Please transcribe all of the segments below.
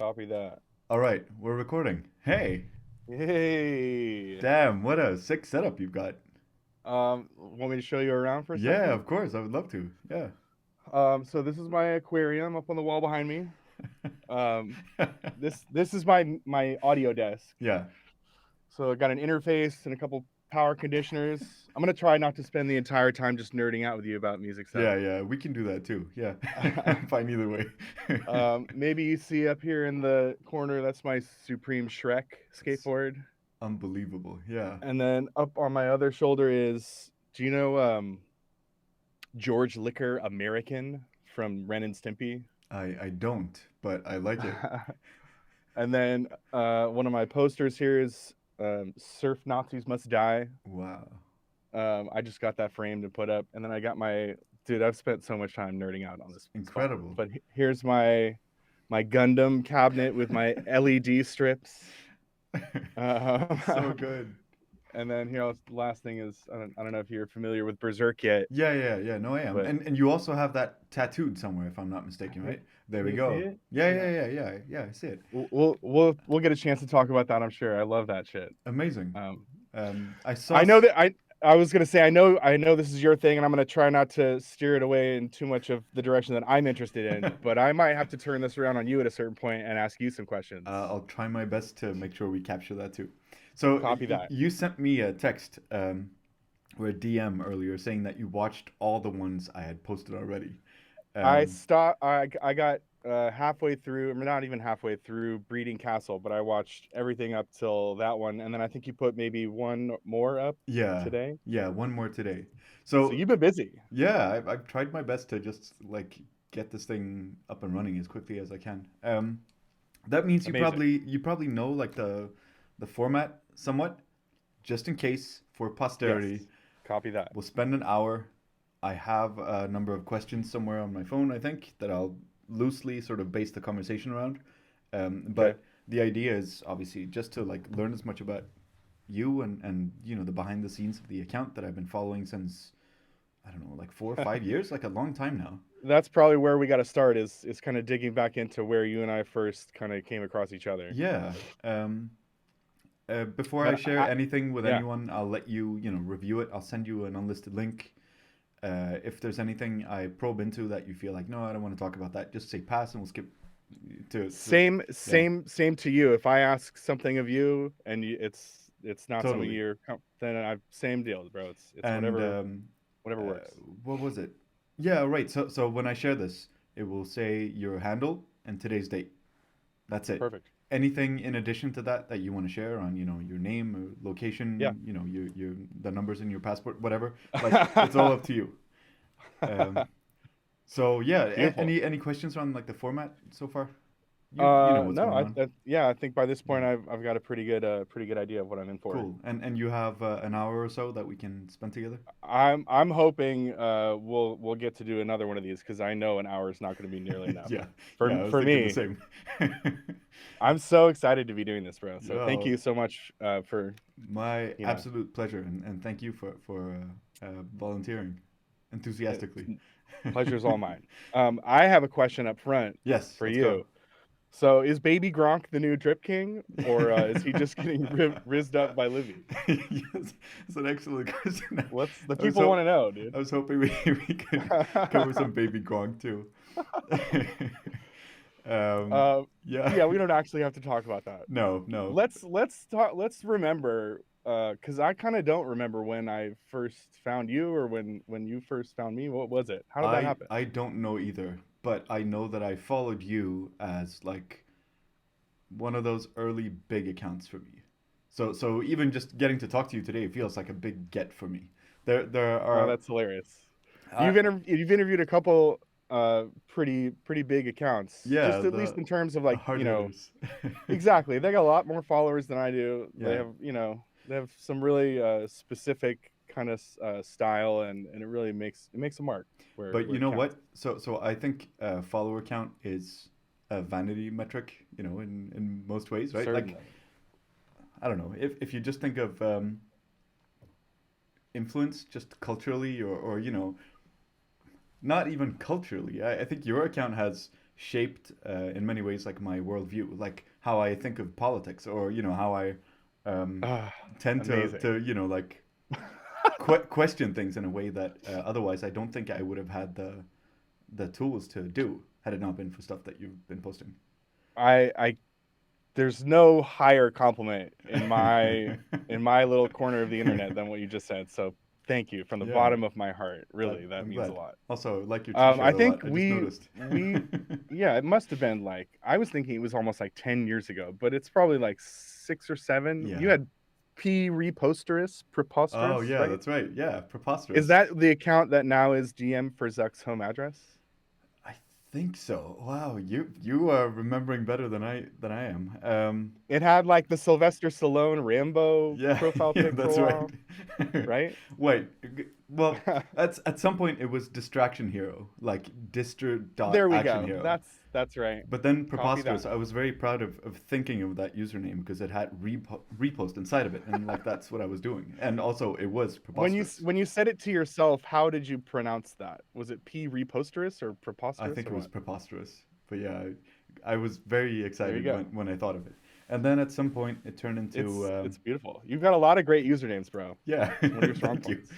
Copy that. All right, we're recording. Hey, Hey. damn, what a sick setup you've got. Want me to show you around for a Yeah, second? of course, I would love to. Yeah. So this is my aquarium up on the wall behind me. Um, this is my audio desk. Yeah. So I got an interface and a couple power conditioners. I'm gonna try not to spend the entire time just nerding out with you about music stuff. Yeah, we can do that too. Yeah. I'm fine either way. Maybe you see up here in the corner, that's my Supreme Shrek It's skateboard. unbelievable. Yeah. And then up on my other shoulder is, do you know George Liquor American from Ren and Stimpy? I don't, but I like it. And then one of my posters here is Surf Nazis Must Die. Wow. I just got that framed and put up. And then I got my dude. I've spent so much time nerding out on this spot. Incredible. But here's my Gundam cabinet with my LED strips. So Um, good. and then here, the last thing is I don't know if you're familiar with Berserk yet, Yeah. No, I am. but And you also have that tattooed somewhere, if I'm not mistaken, right? There can we you see go. it? Yeah, Yeah. yeah, yeah, yeah, yeah. I see it. We'll get a chance to talk about that. I'm sure. I love that shit. Amazing. Um, I saw. I know that I was gonna say I know this is your thing, and I'm gonna try not to steer it away in too much of the direction that I'm interested in. But I might have to turn this around on you at a certain point and ask you some questions. I'll try my best to make sure we capture that too. So Copy that. you sent me a text or a DM earlier saying that you watched all the ones I had posted already. I Um, stopped. I got halfway through, or not even halfway through Breeding Castle, but I watched everything up till that one, and then I think you put maybe one more up yeah, today. yeah, one more today. So So you've been busy. yeah, I've tried my best to just like get this thing up and running as quickly as I can. That means Amazing. you probably know like the format somewhat, just in case for Yes. posterity. Copy that. We'll spend an hour. I have a number of questions somewhere on my phone, I think, that I'll loosely sort of base the conversation around. Okay. But the idea is obviously just to like learn as much about you and you know the behind the scenes of the account that I've been following since I don't know like 4 or 5 years, like a long time now. That's probably where we got to start is kind of digging back into where you and I first kind of came across each other. Yeah. Before I But share anything with yeah, anyone, I'll let you you know review it. I'll send you an unlisted link. If there's anything I probe into that you feel like no, I don't want to talk about that, just say pass and we'll skip to same yeah, same same to you. If I ask something of you and it's not something totally. then I same deal, bro. It's And whatever works. what was it? Yeah, right. So when I share this, it will say your handle and today's date. That's it. Perfect. Anything in addition to that that you want to share on, you know, your name, or Yeah. location, you know, your the numbers in your passport, whatever. Like it's all up to you. Um, so yeah, Beautiful. any questions on like the format so far? You know what's No, going on. yeah, I think by this Yeah. point I've got a pretty good idea of what I'm in for. Cool. And you have an hour or so that we can spend together. I'm hoping we'll get to do another one of these because I know an hour is not going to be nearly enough. Yeah, For yeah. I was for thinking the me, same. I'm so excited to be doing this, bro. So thank Yeah, you so much for my you know absolute pleasure, and thank you for volunteering enthusiastically. pleasure's all mine. I have a question up front Yes, for let's go. you. So is Baby Gronk the new Drip King, or is he just getting rizzed up by Livy? Yes, it's an excellent question. What's the I was people want to know, I dude? was hoping we could cover some baby Gronk too. um, uh, yeah, yeah, we don't actually have to talk about that. no. Let's talk. Let's remember, because I kind of don't remember when I first found you or when you first found me. What was it? How did that happen? I don't know either, but I know that I followed you as like one of those early big accounts for me. So even just getting to talk to you today feels like a big get for me. There Oh, are that's hilarious. I You've interviewed a couple pretty big accounts, yeah just at least in terms of the like hard hitters. exactly. They got a lot more followers than I do. They Yeah, have they have some really specific kind of style, and it really makes a mark but where you it know counts. what? So I think follower count is a vanity metric. You know, in most ways, right? Like Certainly. I don't know if you just think of influence just culturally or you know not even culturally. I think your account has shaped in many ways like my worldview, like how I think of politics, or how I um, Ah, tend amazing. to like question things in a way that otherwise I don't think I would have had the tools to do had it not been for stuff that you've been posting. I there's no higher compliment in my little corner of the internet than what you just said. So thank you from the Yeah, bottom of my heart. Really, that I'm means a glad. lot. Also, I like your t-shirt I a think lot. I just noticed. yeah, it must have been like I was thinking it was almost like 10 years ago, but it's probably like 6 or 7. You Yeah. had P Oh preposterous, yeah, right? that's right. Yeah, Is preposterous. that the account that now is DM for Zuck's home address? I think so. Wow, you are remembering better than I am. It had like the Sylvester Stallone Rambo Yeah, profile yeah, pic for a that's right. while, right? Wait, well, at some point it was Distraction Hero, like Distro dot There we Action go. Hero. That's right. But then Copy Preposterous, that. I was very proud of thinking of that username because it had repost inside of it, and like that's what I was doing. And also, it was Preposterous. When you said it to yourself, how did you pronounce that? Was it P reposterous or I preposterous think or it was what? Preposterous. But yeah, I was very There you excited go. when I thought of it. And then at some point, it turned into It's beautiful. You've got a lot of great usernames, bro. yeah, It's one of your strong thank you. points.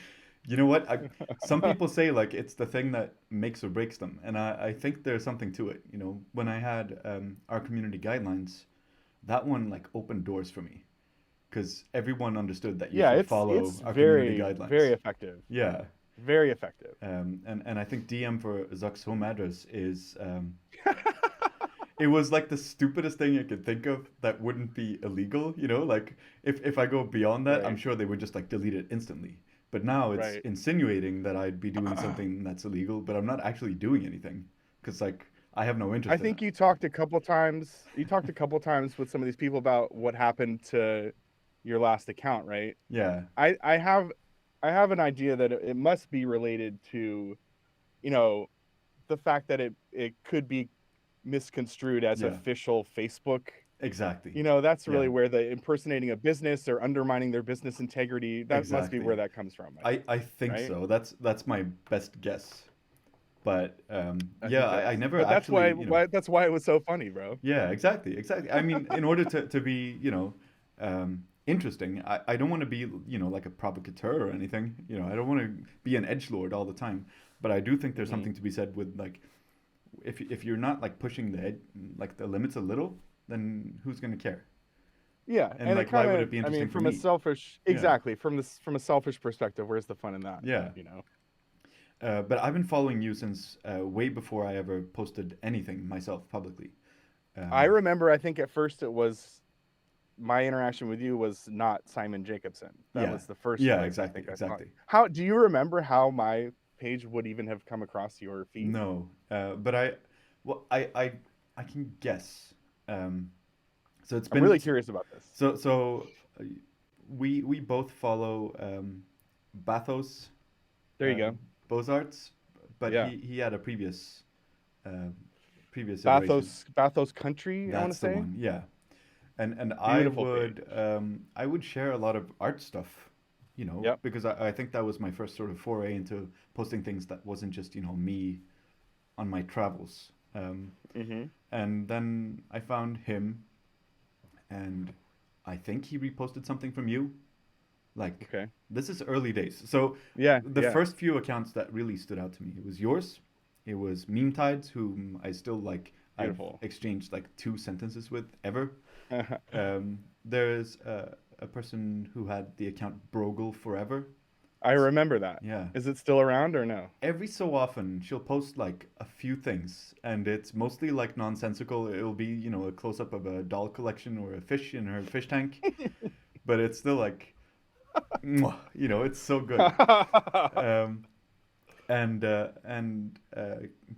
You know what? Some people say like it's the thing that makes or breaks them, and I think there's something to it. When I had our community guidelines, that one like opened doors for me because everyone understood that you Yeah, should it's follow our community very guidelines. effective. Yeah, Very effective. and I think DM for Zuck's home address is it was like the stupidest thing I could think of that wouldn't be illegal. Like if I go beyond that, I'm Right. sure they would just like delete it instantly. But now it's Right. insinuating that I'd be doing something that's illegal, but I'm not actually doing anything because like I have no I interest in it. think you talked a couple times with some of these people about what happened to your last account, right? Yeah, I I have I have an idea that it must be related to, you know, the fact that it could be misconstrued as yeah, official Facebook. exactly. That's really Yeah, where the impersonating a business or undermining their business integrity, that must be exactly. where that comes from, I I think, think right? so. That's my best guess. But I yeah, think I that's never but that's actually, that's why it was so funny, bro. Yeah, exactly, exactly. I mean, in order to be, interesting, I don't want to be, like a provocateur or anything. I don't want to be an edge lord all the time. But I do think there's Hmm. something to be said with like, if you're not like pushing like the limits a little, then who's gonna care? Yeah, And and it like, why kind would it of, be I mean, interesting for from a me? selfish, Yeah, exactly, from a selfish perspective, where's the fun in that, yeah. you know? But I've been following you since way before I ever posted anything myself publicly. I Um, remember, I think at first it was my interaction with you was not Simon Jacobson. That yeah, was the first yeah, place I exactly, think I saw it. exactly. How do you remember how my page would even have come across your feed? No, but well, I can guess. Um, so it's I'm been really curious about this. so we both follow Bathos There you uh, go. Bozarts, but Yeah. he had a uh, previous iteration. Bathos Country, I want to That's the say. one, yeah. And Beautiful page. I would share a lot of art stuff, Yep. because I think that was my first sort of foray into posting things that wasn't just me on my travels. Hmm. And then I found him, and I think he reposted something from you. Like, Okay. this is early days. So Yeah, the yeah. first few accounts that really stood out to me, it was yours. It was Meme Tides, whom I still like. I've Beautiful. exchanged like 2 sentences with ever. There's a person who had the account Brogle Forever. I remember that. Yeah. Is it still around or no? Every so often, she'll post like a few things, and it's mostly like nonsensical. It'll be, a close up of a doll collection or a fish in her fish tank, but it's still like, mwah, it's so good. Um, and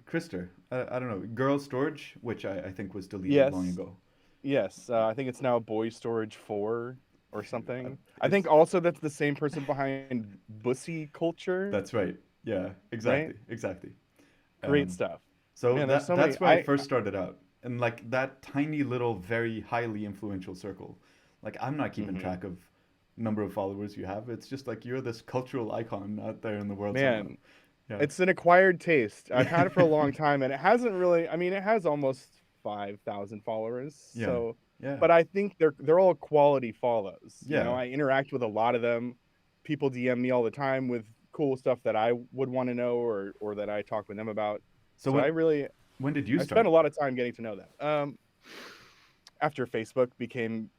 Krister, I don't know, Girl Storage, which I think was deleted long Yes. ago. Yes. I think it's now Boy Storage 4 or Uh, something. I think It's also that's the same person behind Bussy Culture, That's right. Yeah, right? exactly, exactly. Great Um, stuff. so Man, there's that so many. that's where I first started out, and like that tiny little, very highly influential circle. Like I'm not keeping Mhm. track of number of followers you have. It's just like you're this cultural icon out there in the world somehow. Man, Yeah. It's an acquired taste. I've had it for a long time, and it hasn't really. I mean, it has almost 5,000 followers. Yeah. So, Yeah. but I think they're all quality follows. You know, Yeah. I interact with a lot of them. People DM me all the time with cool stuff that I would want to know, or that I talk with them about. So So when did you I spent a start? lot of time getting to know them. After Facebook became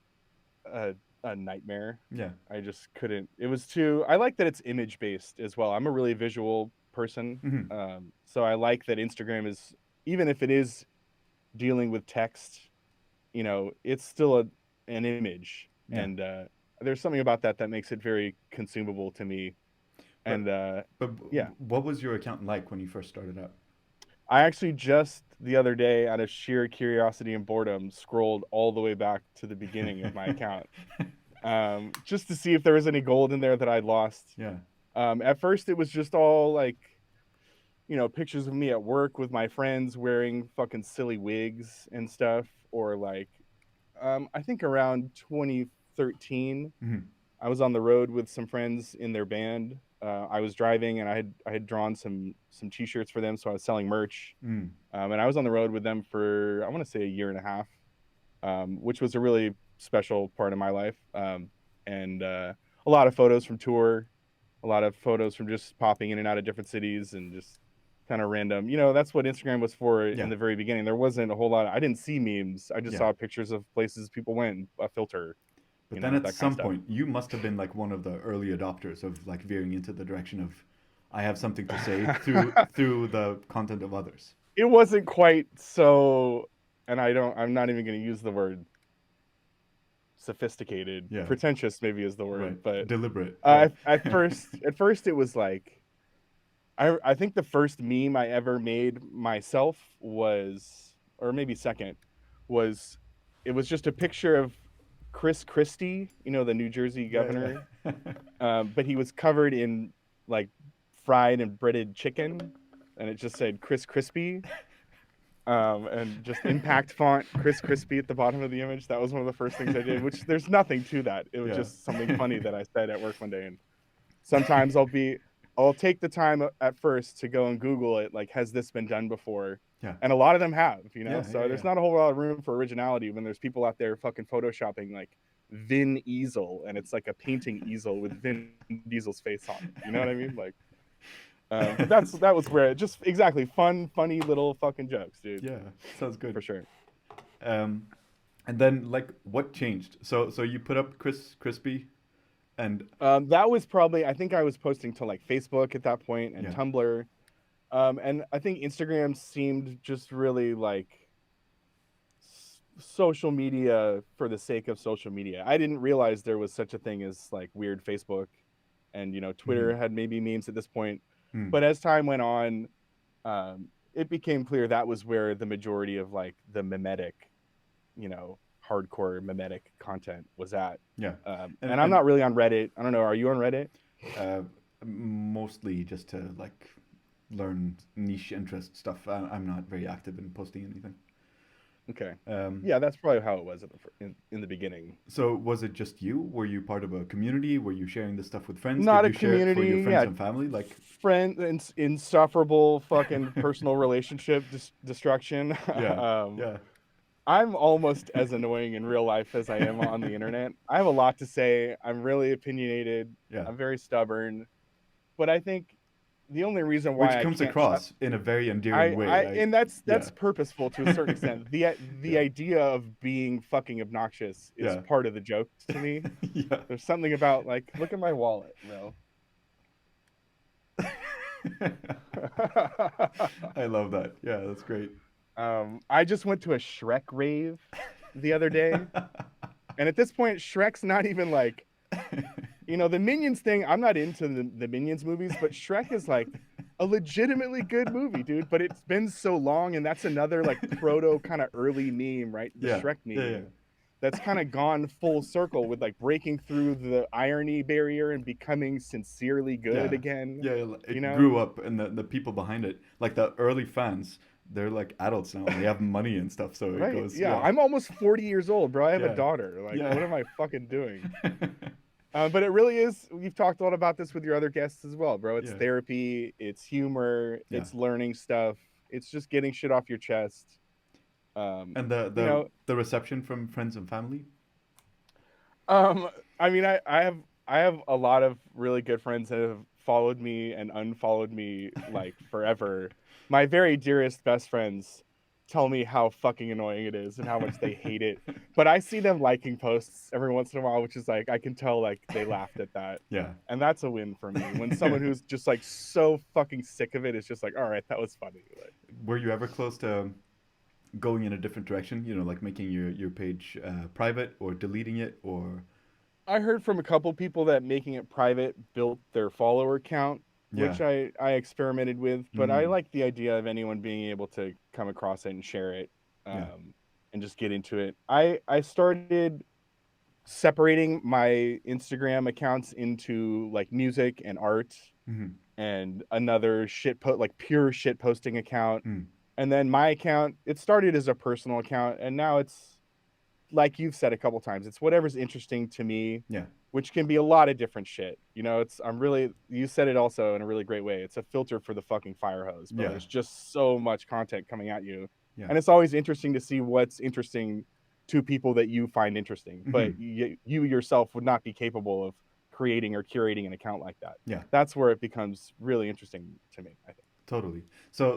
a, a nightmare. Yeah. I just couldn't. It was too. I like that it's image based as well. I'm a really visual person, Hmm. so I like that Instagram is, even if it is dealing with text, it's still an image, Yeah. and there's something about that that makes it very consumable to me. But And but yeah, what was your account like when you first started out? I actually just the other day, out of sheer curiosity and boredom, scrolled all the way back to the beginning of my account, just to see if there was any gold in there that I'd lost. Yeah. At first, it was just all like, pictures of me at work with my friends wearing fucking silly wigs and stuff. Or like, I think around 2013, Hmm. I was on the road with some friends in their band. I was driving, and I had drawn some t-shirts for them, so I was selling merch. Mm. And I was on the road with them for, I want to say, a year and a half, which was a really special part of my life. And a lot of photos from tour, a lot of photos from just popping in and out of different cities, and just kind of random. That's what Instagram was for in Yeah. the very beginning. There wasn't a whole lot. I didn't see memes. I just Yeah. saw pictures of places people went, and a filter, But then at that kind of some stuff. point, you must have been like one of the early adopters of like veering into the direction of I have something to say through the content of others. It wasn't quite so, and I'm not even going to use the word sophisticated. Yeah. Pretentious maybe is the Right. word, but Deliberate. Yeah. at first it was like, I think the first meme I ever made myself was, or maybe second, was it was just a picture of Chris Christie, the New Jersey Yeah. governor, Yeah. but he was covered in like fried and breaded chicken, and it just said Chris Crispy, and just impact font Chris Crispy at the bottom of the image. That was one of the first things I did, which there's nothing to that. It was Yeah. just something funny that I said at work one day. And sometimes I'll take the time at first to go and Google it, like, has this been done before? Yeah. And a lot of them have, Yeah. so Yeah. there's Yeah. not a whole lot of room for originality when there's people out there fucking photoshopping like Vin Easel, and it's like a painting easel with Vin Diesel's face on it. You know what I mean? Like, but that was where it just exactly fun, funny little fucking jokes, dude, Yeah. Sounds for good. sure. Um, and then like what changed? So you put up Chris Crispy and That was probably, I think I was posting to like Facebook at that point, and yeah. Tumblr. And I think Instagram seemed just really like social media for the sake of social media. I didn't realize there was such a thing as like weird Facebook, and Hmm. Twitter had maybe memes at this point. Hmm. But as time went on, it became clear that was where the majority of like the mimetic, hardcore mimetic content was at. Yeah. And I'm And not really on Reddit. I don't know. Are you on Reddit? uh, mostly just to like learn niche interest stuff. I'm not very active in posting anything. Okay. Um, Yeah, that's probably how it was in the beginning. so was it just you? Were you part of a community? Were you sharing this stuff with friends? Did Not a you share it for your community. friends Yeah, and family? Like, insufferable fucking personal relationship destruction. yeah, um, yeah, I'm almost as annoying in real life as I am on the internet. I have a lot to say. I'm really opinionated. yeah. I'm very stubborn, but I think the only reason Which why I comes can't shut across in a very endearing way. I and Yeah, that's purposeful to a certain extent. The yeah, idea of being fucking obnoxious is yeah, part of the joke to me. yeah. There's something about like, look at my wallet, bro. I love that. Yeah, that's great. I just went to a Shrek rave the other day, and at this point, Shrek's not even like, the Minions thing. I'm not into the Minions movies, but Shrek is like a legitimately good movie, dude. But it's been so long, and that's another like proto kind of early meme, right? The Yeah, Shrek yeah, yeah, meme. That's kind of gone full circle with like breaking through the irony barrier and becoming sincerely good yeah, again, yeah. you It know? grew up, and the people behind it, like the early fans, they're like adults now, and they have money and stuff. So it Right. goes, Yeah. yeah, I'm almost 40 years old, bro. I have a yeah, daughter. Like, yeah. what am I fucking doing? But it really is. You've talked a lot about this with your other guests as well, bro. It's Yeah, therapy, it's humor, yeah. it's learning stuff, it's just getting shit off your chest. And You know, the reception from friends and family. um, I mean, I have a lot of really good friends that have followed me and unfollowed me like forever. My very dearest best friends tell me how fucking annoying it is and how much they hate it. But I see them liking posts every once in a while, which is like I can tell like they laughed at that. Yeah. And that's a win for me. When someone who's just like so fucking sick of it is just like, all right, that was funny. Like, Were you ever close to going in a different direction? You know, like making your page private or deleting it or I heard from a couple people that making it private built their follower count, yeah. which I experimented with, but I Mm, like the idea of anyone being able to come across it and share it, yeah. and just get into it. I started separating my Instagram accounts into like music and art Hmm. and another like pure shit posting account. Mm, And then my account, it started as a personal account and now it's like you've said a couple times, it's whatever's interesting to me, yeah. which can be a lot of different shit. You know, it's I'm really you said it also in a really great way. It's a filter for the fucking fire hose, bro. Yeah. There's just so much content coming at you. Yeah. And it's always interesting to see what's interesting to people that you find interesting, Hmm. but you yourself would not be capable of creating or curating an account like that. Yeah. That's where it becomes really interesting to me, I think. Totally. So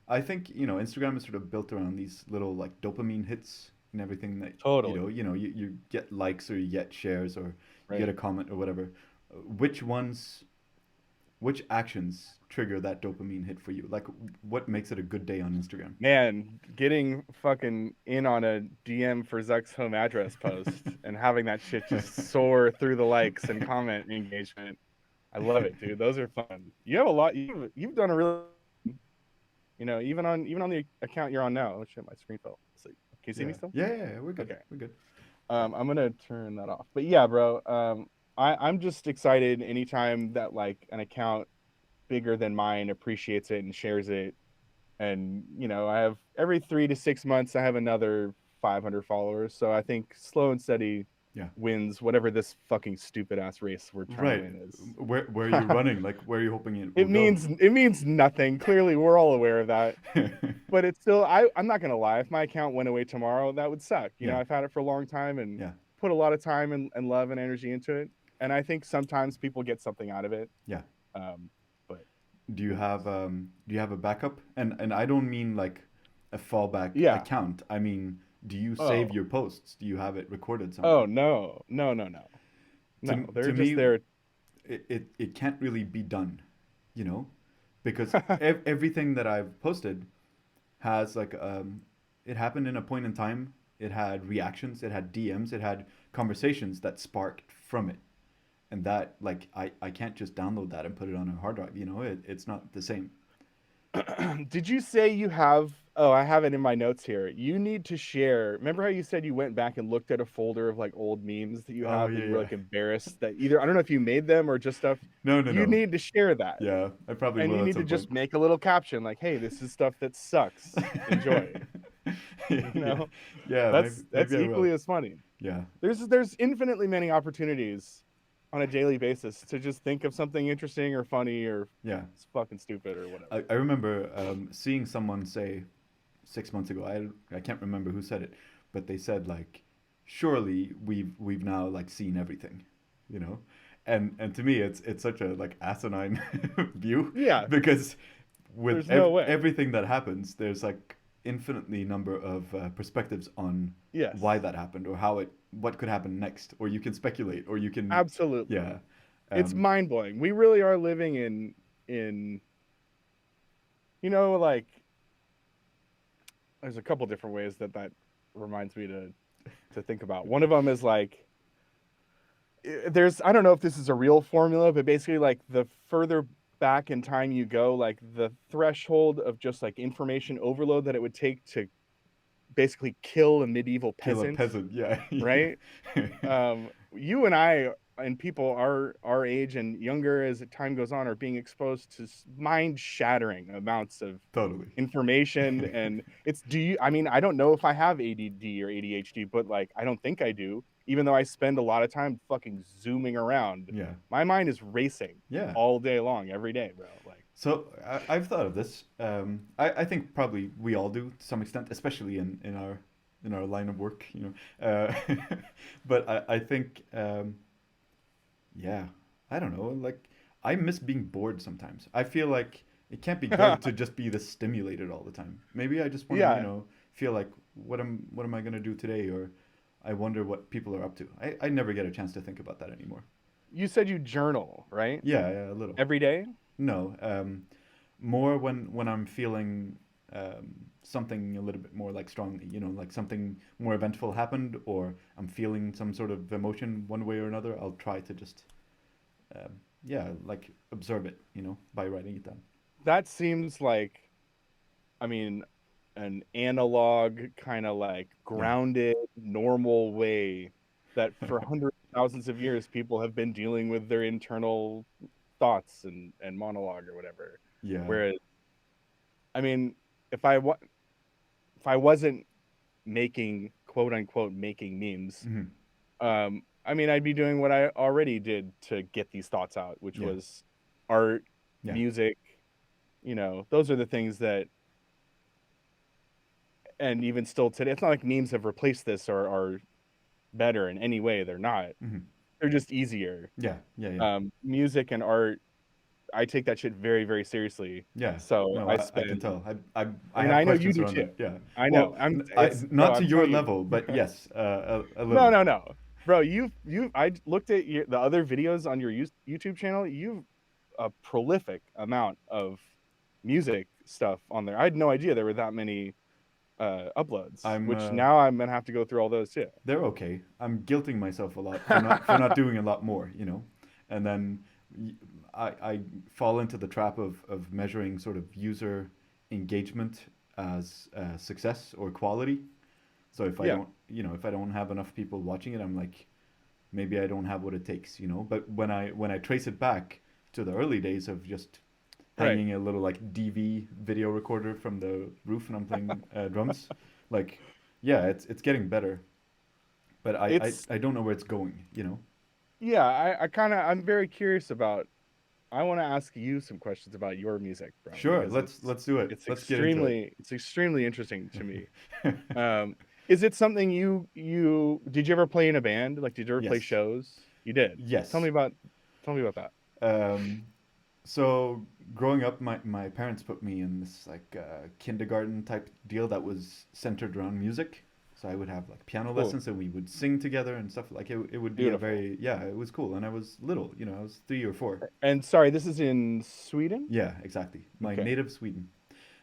I think Instagram is sort of built around these little like dopamine hits and everything that Totally. you get likes or you get shares or you get Right. a comment or whatever. Which ones, which actions trigger that dopamine hit for you? Like, what makes it a good day on Instagram? Man, getting fucking in on a DM for Zuck's home address post and having that shit just soar through the likes and comment engagement. I love it, dude. Those are fun. You have a lot. You've done a really, even on the account you're on now. Oh shit, my screen fell asleep. Can you see me Yeah. still? Yeah, yeah, yeah, we're good. Okay. We're good. I'm gonna turn that off. But yeah, bro. I'm just excited anytime that like an account bigger than mine appreciates it and shares it. And I have every 3 to 6 months I have another 500 followers, so I think slow and steady Yeah. wins whatever this fucking stupid ass race we're trying to Right. win is. Where are you running? Like, where are you hoping it will it go? means it means nothing, clearly we're all aware of that, but it's still, I'm not gonna lie, if my account went away tomorrow that would suck. Yeah. I've had it for a long time and Yeah. put a lot of time and love and energy into it, and I think sometimes people get something out of it. Yeah. But Do you have a backup? And I don't mean like a fallback yeah. account. I mean, do you save Oh, your posts? Do you have it recorded oh, somewhere? no, no, no, no, no, they're To just me, there. it can't really be done, you know, because everything that I've posted has like it happened in a point in time. It had reactions, it had DMs, it had conversations that sparked from it. And that like I can't just download that and put it on a hard drive, it's not the same. Did you say you have? Oh, I have it in my notes here. You need to share. Remember how you said you went back and looked at a folder of like old memes that you Oh have that yeah, you were yeah. like embarrassed that either I don't know if you made them or just stuff. No, no, You no. need to share that. Yeah, I probably And you will at need to some point. just make a little caption like, "Hey, this is stuff that sucks. Enjoy." Yeah, You yeah, know, yeah. that's Maybe I will. equally as funny. Yeah, There's infinitely many opportunities on a daily basis to just think of something interesting or funny or yeah. fucking stupid or whatever. I remember seeing someone say 6 months ago. I can't remember who said it, but they said like, surely we've now like seen everything, you know, and to me it's such a like asinine view Yeah, because with there's no way. everything that happens, there's like infinitely number of perspectives on why Yes. that happened or how it what could happen next, or you can speculate, or you can, Absolutely. yeah, It's um, mind blowing. We really are living in like there's a couple different ways that reminds me to think about. One of them is like there's I don't know if this is a real formula, but basically like the further back in time you go, like the threshold of just like information overload that it would take to basically kill a medieval kill a peasant, peasant. Yeah, right? yeah. You and I. and people our age and younger as time goes on are being exposed to mind shattering amounts of Totally. information. And it's do you I mean, I don't know if I have ADD or ADHD, but like I don't think I do, even though I spend a lot of time fucking zooming around. Yeah. My mind is racing Yeah. all day long, every day, bro. Like, So I've thought of this. I think probably we all do to some extent, especially in our line of work, you know. But I think yeah, I don't know. Like I miss being bored sometimes. I feel like it can't be good to just be this stimulated all the time. Maybe I just want to, you yeah, know, feel like what am I gonna do today, or I wonder what people are up to. I never get a chance to think about that anymore. you said you journal, right? Yeah, yeah, a little. Every day? No, more when I'm feeling something a little bit more like strongly, you know, like something more eventful happened, or I'm feeling some sort of emotion one way or another. I'll try to just, yeah, like absorb it, you know, by writing it down. That seems like, I mean, an analog kind of like Yeah, grounded normal way that for hundreds of thousands of years people have been dealing with their internal thoughts and monologue or whatever. yeah, Whereas, I mean, if I wa- if I wasn't making quote unquote making memes, hmm, I mean, I'd be doing what I already did to get these thoughts out, which yeah, was art, yeah, music. You know, those are the things that, and even still today, it's not like memes have replaced this or are better in any way. They're not. hmm, They're just easier. yeah, yeah, yeah, Music and art, I take that shit very, very seriously. yeah. So No, I I can spend, tell. I and have I know you questions do around too. that. Yeah. I know. Well, It's, bro, not to I'm your telling you. level, but yes, a No, little. no, no. Bro, I looked at the other videos on your YouTube channel. You've a prolific amount of music stuff on there. I had no idea there were that many uploads, I'm which now I'm gonna have to go through all those too. they're okay. I'm guilting myself a lot for not doing a lot more, you know, and then I fall into the trap of measuring sort of user engagement as success or quality. So if I Yeah, don't, you know, if I don't have enough people watching it, I'm like, maybe I don't have what it takes, you know. But when I trace it back to the early days of just right. hanging a little like DV video recorder from the roof and I'm playing drums, like, yeah, it's getting better, but It's I don't know where it's going, you know? yeah, I kind of I'm very curious about. I want to ask you some questions about your music, bro, Sure, because let's do it. Let's get into it. it's extremely interesting to me. Is it something you did you ever play in a band? Like, did you ever play Yes. shows? You did. Tell me Yes. about tell me about that. Um, so growing up, my parents put me in this like kindergarten type deal that was centered around music. So I would have like piano Cool. lessons and we would sing together and stuff. Like it would be a Beautiful. very, yeah, it was cool. And I was little, you know, I was 3 or 4. And sorry, this is in Sweden? Yeah, exactly. My Okay. native Sweden.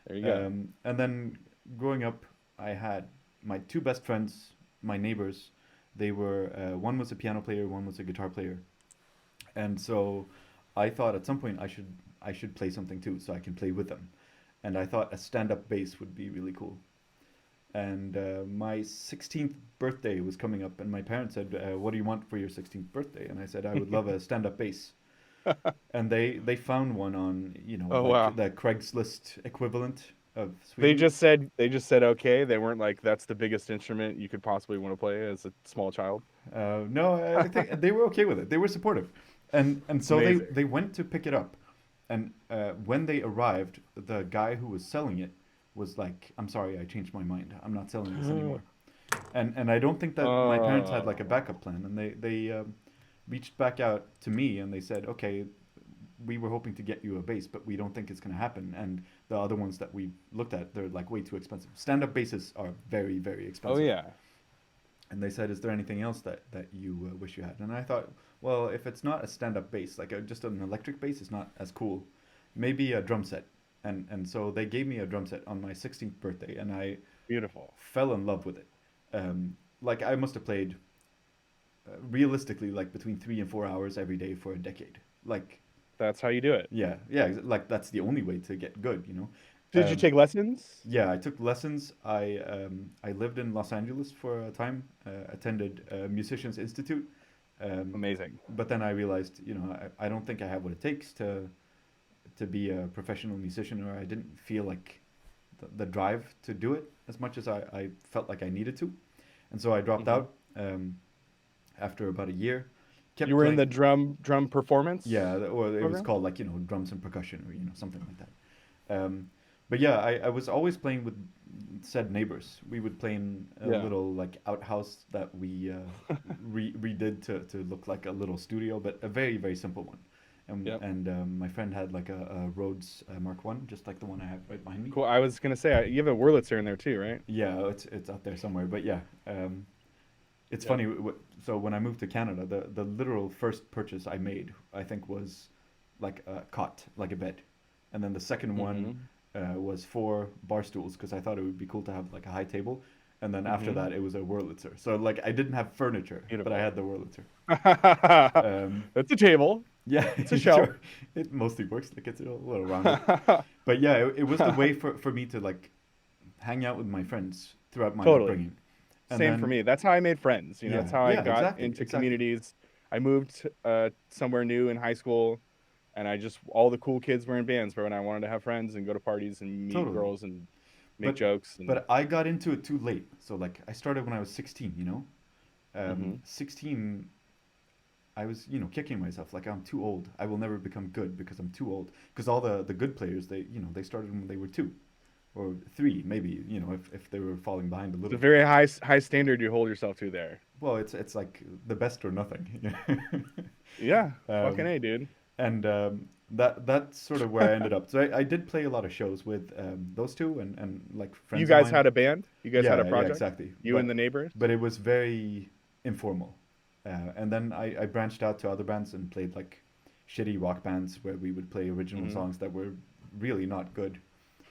There you go. And then growing up, I had my two best friends, my neighbors. They were one was a piano player, one was a guitar player, and so I thought at some point I should play something too, so I can play with them. And I thought a stand-up bass would be really cool. And my 16th birthday was coming up, and my parents said, "What do you want for your 16th birthday?" And I said, "I would love a stand-up bass." And they found one on, you know, Oh like wow. the Craigslist equivalent of They Sweden. just said okay. They weren't like that's the biggest instrument you could possibly want to play as a small child. No, I think they were okay with it. They were supportive, and so Amazing. they went to pick it up, and when they arrived, the guy who was selling it was like, "I'm sorry, I changed my mind. I'm not selling this anymore." And I don't think that my parents had like a Oh. backup plan, and they reached back out to me and they said, "Okay, we were hoping to get you a bass, but we don't think it's going to happen. And the other ones that we looked at, they're like way too expensive. Stand-up basses are very, very Oh expensive." yeah. And they said, "Is there anything else that you wish you had?" And I thought, well, if it's not a stand-up bass, like just an electric bass, is not as cool. Maybe a drum set. And so they gave me a drum set on my 16th birthday, and I Beautiful. fell in love with it. Like I must have played realistically like between 3 and 4 hours every day for a decade. Like That's how you do it. yeah, yeah, like that's the only way to get good, you know. Did you take lessons? Yeah, I took lessons. I lived in Los Angeles for a time. Attended Musicians Institute, Amazing. But then I realized, I don't think I have what it takes to be a professional musician, or I didn't feel like the drive to do it as much as I felt like I needed to. And so I dropped Hmm. out after about a year. You Kept were in playing. the drum Yeah, performance or it was program. called like drums and percussion, or something like that. But yeah, I was always playing with said neighbors. We would play in a Yeah. little like outhouse that we redid to look like a little studio, but a very very simple one. Yep. And my friend had like a Rhodes Mark One, just like the one I have right behind me. Cool. I was gonna say you have a Wurlitzer in there too, right? Yeah, it's out there somewhere. But yeah, it's Yep. funny. So when I moved to Canada, the literal first purchase I made, I think, was like a cot, like a bed, and then the second one Hmm. was four bar stools because I thought it would be cool to have like a high table, and then after Hmm. that it was a Wurlitzer. So like I didn't have furniture, but I Beautiful. had the Wurlitzer. Um, That's a table. yeah, It's a shelf. sure, it mostly works. Like it's a little rounded, but yeah, it was the way for me to like hang out with my friends throughout my Totally. upbringing, and Same for then me. That's how I made friends. That's yeah, how I yeah, got exactly, into exactly. communities. I moved somewhere new in high school, and I just all the cool kids were in bands, bro. And I wanted to have friends and go to parties and meet Totally. girls and make But jokes and. I got into it too late. So like I started when I was 16, 16 I was, kicking myself like I'm too old. I will never become good because I'm too old. Because all the good players, they started when they were 2 or 3 maybe, if they were falling behind a It's a little. very high standard you hold yourself to there. Well, it's like the best or nothing. Yeah, fucking um, A, dude. and that's sort of where I ended up. So I did play a lot of shows with those two and like You friends of guys mine. had a band? You guys had a Yeah, yeah, project? exactly. You and the neighbors? But it was very informal. And then I branched out to other bands and played like shitty rock bands where we would play original Hmm. songs that were really not good.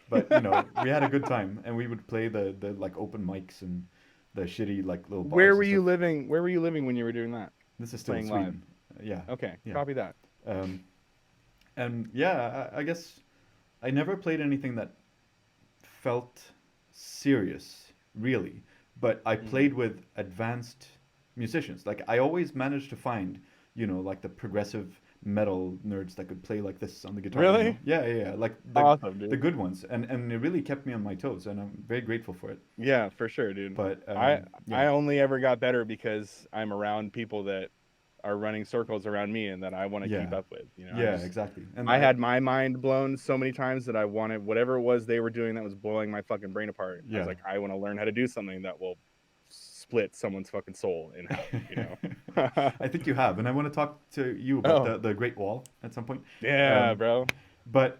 But we had a good time, and we would play the like open mics and the shitty like little Where bars were and you stuff. living? Where were you living when you were doing that? This is still Playing live. Sweden. Yeah, Okay, yeah. copy that. Um, and yeah, I guess I never played anything that felt serious, really. But I Hmm. played with advanced musicians. Like I always managed to find, like the progressive metal nerds that could play like this on the guitar. Really? Yeah, yeah, yeah. Like Awesome, the dude. good ones, and it really kept me on my toes, and I'm very grateful for it. Yeah, for sure, dude. But I yeah, I only ever got better because I'm around people that are running circles around me and that I want to keep yeah, up with. yeah, exactly. And I had my mind blown so many times that I wanted whatever it was they were doing that was blowing my fucking brain apart. I was yeah. like, I want to learn how to do something that will split someone's fucking soul in half. I think you have, and I want to talk to you about Oh, the Great Wall at some point. yeah, Um, bro. but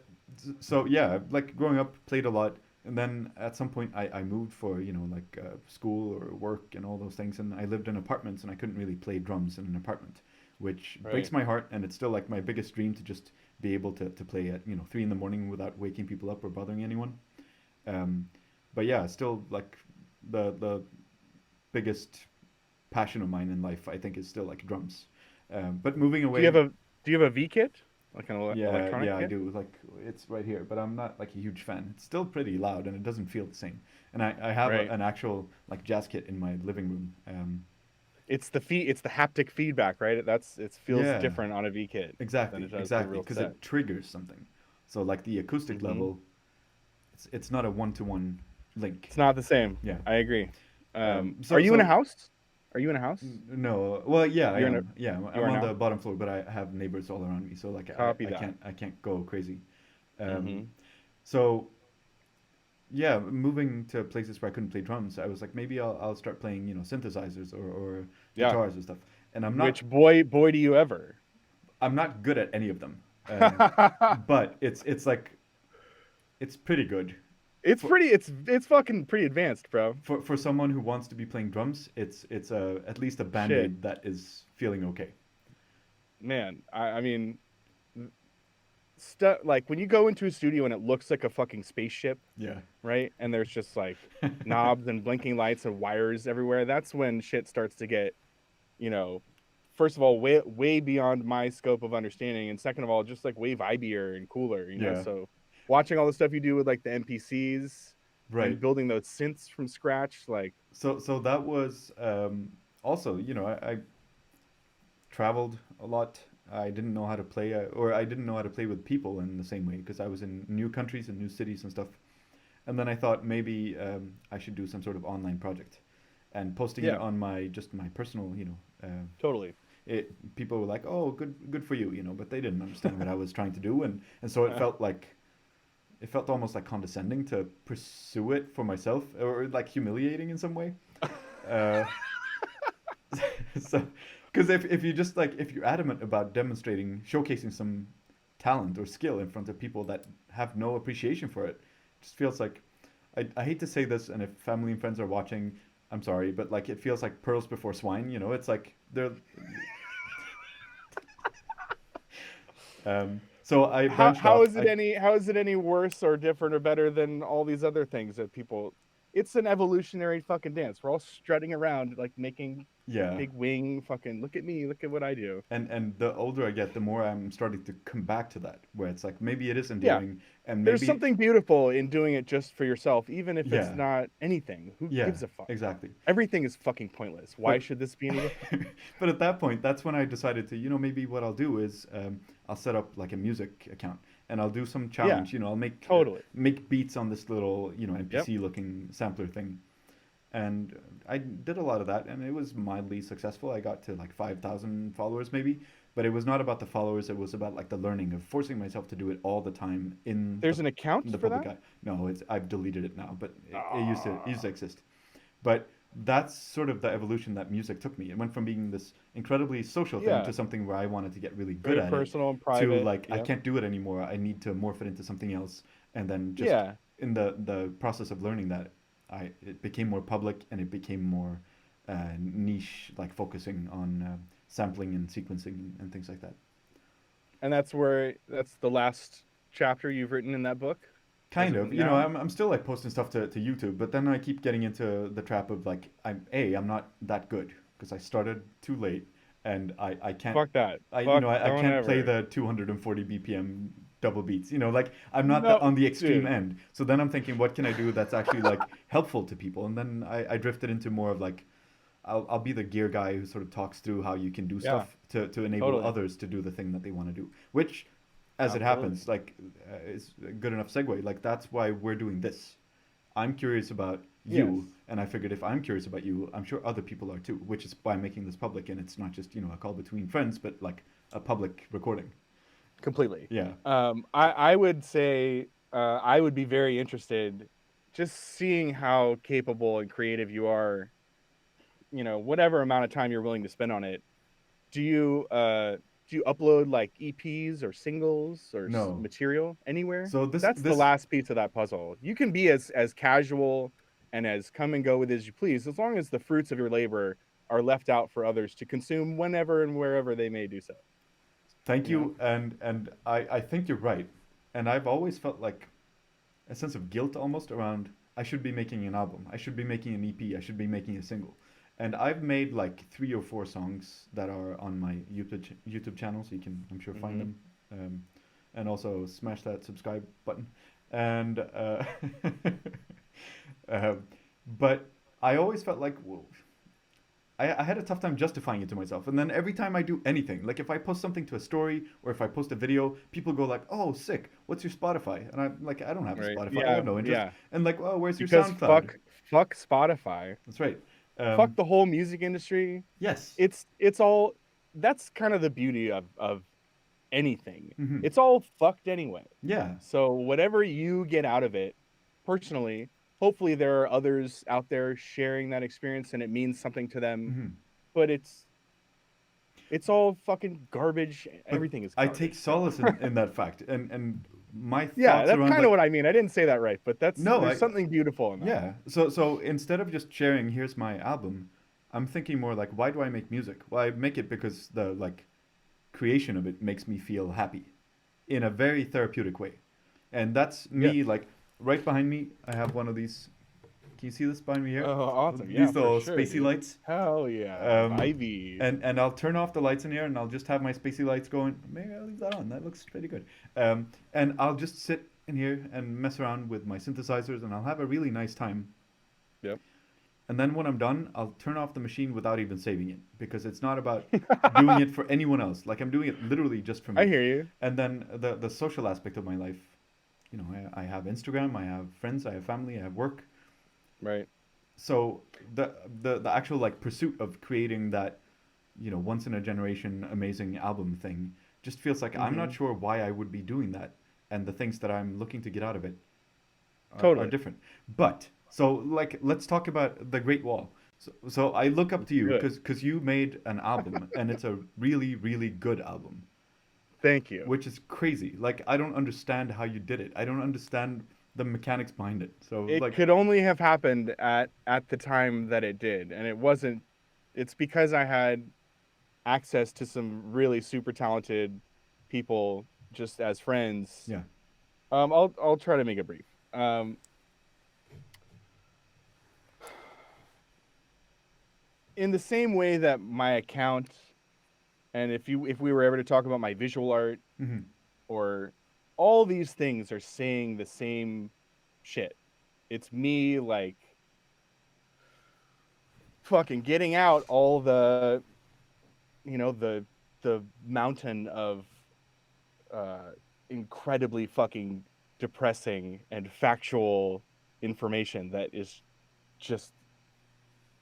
so yeah, like growing up, played a lot, and then at some point I moved for like school or work and all those things, and I lived in apartments, and I couldn't really play drums in an apartment, which breaks Right. my heart, and it's still like my biggest dream to just be able to play at 3 in the morning without waking people up or bothering anyone. Um, but yeah, still like the biggest passion of mine in life, I think, is still like drums. But moving Do you have away, a do you have a V kit? Like an yeah, electronic yeah, I kit? do. Like it's right here, but I'm not like a huge fan. It's still pretty loud, and it doesn't feel the same. And I have Right. an actual like jazz kit in my living room. It's the haptic feedback, right? It feels Yeah, different on a V kit than it exactly, does the exactly, real because set. it triggers something. So like the acoustic Hmm. level, it's not a one-to-one link. It's not the same. Yeah. I agree. Are So you in a so house? Are you in a house? no, well, yeah, I You're in a am. Yeah, you I'm are on the now. bottom floor, but I have neighbors all around me, so like Copy that. I can't go crazy. Um, Hmm. so yeah, moving to places where I couldn't play drums, I was like, maybe I'll start playing, synthesizers or Yeah. guitars and stuff. And Which boy do you ever? I'm not good at any of them. But it's like it's pretty good for it's fucking pretty advanced, bro. for someone who wants to be playing drums. It's at least a band Shit. aid that is feeling okay. Man, I mean stuff like when you go into a studio and it looks like a fucking spaceship, Yeah, right? And there's just like knobs and blinking lights and wires everywhere. That's when shit starts to get, you know, first of all, way beyond my scope of understanding, and second of all, just like way vibier and cooler. yeah, So watching all the stuff you do with like the NPCs right. and building those synths from scratch, like So that was also, traveled a lot. I didn't know how to play, or I didn't know how to play with people in the same way because I was in new countries and new cities and stuff. And then I thought maybe I should do some sort of online project, and posting it Yeah, on my just my personal, totally. people were like, "Oh, good for you," but they didn't understand what I was trying to do, and so it felt almost like condescending to pursue it for myself, or like humiliating in some way. Uh, so, because if you just like if you're adamant about demonstrating, showcasing some talent or skill in front of people that have no appreciation for it, it just feels like I hate to say this, and if family and friends are watching, I'm sorry, but like it feels like pearls before swine. It's like they're. So I branched How off. is it any worse or different or better than all these other things that people? It's an evolutionary fucking dance. We're all strutting around like making Yeah, big wing fucking look at me, look at what I do. and the older I get, the more I'm starting to come back to that, where it's like maybe it is Yeah, endearing, and there's maybe something beautiful in doing it just for yourself, even if it's yeah, not anything. Who yeah, gives a fuck? exactly. Everything is fucking pointless. Why But should this be any different? but at that point, that's when I decided to, maybe what I'll do is I'll set up like a music account, and I'll do some Yeah, challenge. I'll totally. make beats on this little Yep. NPC looking sampler thing, and I did a lot of that, and it was mildly successful. I got to like 5,000 followers maybe, but it was not about the followers. It was about like the learning of forcing myself to do it all the time There's an account in the for public that? eye. No, I've deleted it now, but it used to Ah, exist. But that's sort of the evolution that music took me. It went from being this incredibly social thing yeah. to something where I wanted to get really good Very at it, personal and to private. like I Yep. can't do it anymore. I need to morph it into something else, and then just Yeah. in the process of learning that, I it became more public, and it became more niche, like focusing on sampling and sequencing and things like that. And that's the last chapter you've written in that book as Kind of of, now. I'm still like posting stuff to YouTube, but then I keep getting into the trap of like I'm not that good because I started too late, and I can't Fuck that. I Fuck, I don't can't play ever. the 240 BPM double beats. Like I'm not No, on the extreme dude. end. So then I'm thinking, what can I do that's actually like helpful to people? And then I drifted into more of like I'll be the gear guy who sort of talks through how you can do Yeah, stuff to enable totally. others to do the thing that they want to do, which as it Absolutely. happens, like is a good enough segue. Like that's why we're doing this. I'm curious about Yes, you, and I figured if I'm curious about you, I'm sure other people are too. Which is why I'm making this public, and it's not just a call between friends, but like a public recording. completely. Yeah. I would say I would be very interested just seeing how capable and creative you are, whatever amount of time you're willing to spend on it. Do you upload like EPs or singles or No. material anywhere? So That's the this last piece of that puzzle. You can be as casual and as come and go with as you please, as long as the fruits of your labor are left out for others to consume whenever and wherever they may do so. Thank You know? you, and I think you're right, and I've always felt like a sense of guilt almost around I should be making an album, I should be making an EP, I should be making a single. And I've made like 3 or 4 songs that are on my YouTube channel, so you can I'm sure find Hmm. them, and also smash that subscribe button. And uh, but I always felt like well, I had a tough time justifying it to myself. And then every time I do anything, like if I post something to a story or if I post a video, people go like, "Oh, sick! What's your Spotify?" And I'm like, "I don't have a Right. Spotify. I Yeah. have no interest." Yeah. And like, "Oh, where's your Because SoundCloud?" fuck Spotify. That's right. Fuck Um, the whole music industry. yes. It's all that's kind of the beauty of anything. Hmm. It's all fucked anyway. Yeah. So whatever you get out of it, personally, hopefully there are others out there sharing that experience and it means something to them. Hmm. But it's all fucking garbage. But Everything is I take garbage. So solace in that fact, and my yeah, thoughts that's around kind of like what I mean. I didn't say that right, but no, there's something beautiful in that. yeah. So instead of just sharing, here's my album, I'm thinking more like, why do I make music? Well, I make it because the like creation of it makes me feel happy in a very therapeutic way. And that's Yes. me, like, right behind me, I have one of these. Can you see this behind me here? Oh, awesome. Yeah, These for little sure, spacey dude. lights. Hell yeah. Um, Vibey. and I'll turn off the lights in here and I'll just have my spacey lights going. Maybe I'll leave that on. That looks pretty good. And I'll just sit in here and mess around with my synthesizers and I'll have a really nice time. Yep. and then when I'm done, I'll turn off the machine without even saving it because it's not about doing it for anyone else. Like I'm doing it literally just for I me. hear you. And then the social aspect of my life, I have Instagram, I have friends, I have family, I have work. Right. So the actual like pursuit of creating that once in a generation amazing album thing just feels like I'm not Mm-hmm. sure why I would be doing that, and the things that I'm looking to get out of it are Totally. different. But so like let's talk about the Great Wall. So I look up Let's to you do it. because you made an album and it's a really really good album, Thank you. which is crazy. Like I don't understand how you did it. I don't understand the mechanics behind it. So It like could only have happened at the time that it did, and it wasn't. It's because I had access to some really super talented people just as friends. yeah. I'll try to make it brief. In the same way that my account, and if we were ever to talk about my visual art, Hmm. or all these things are saying the same shit. It's me like fucking getting out all the the mountain of uh incredibly fucking depressing and factual information that is just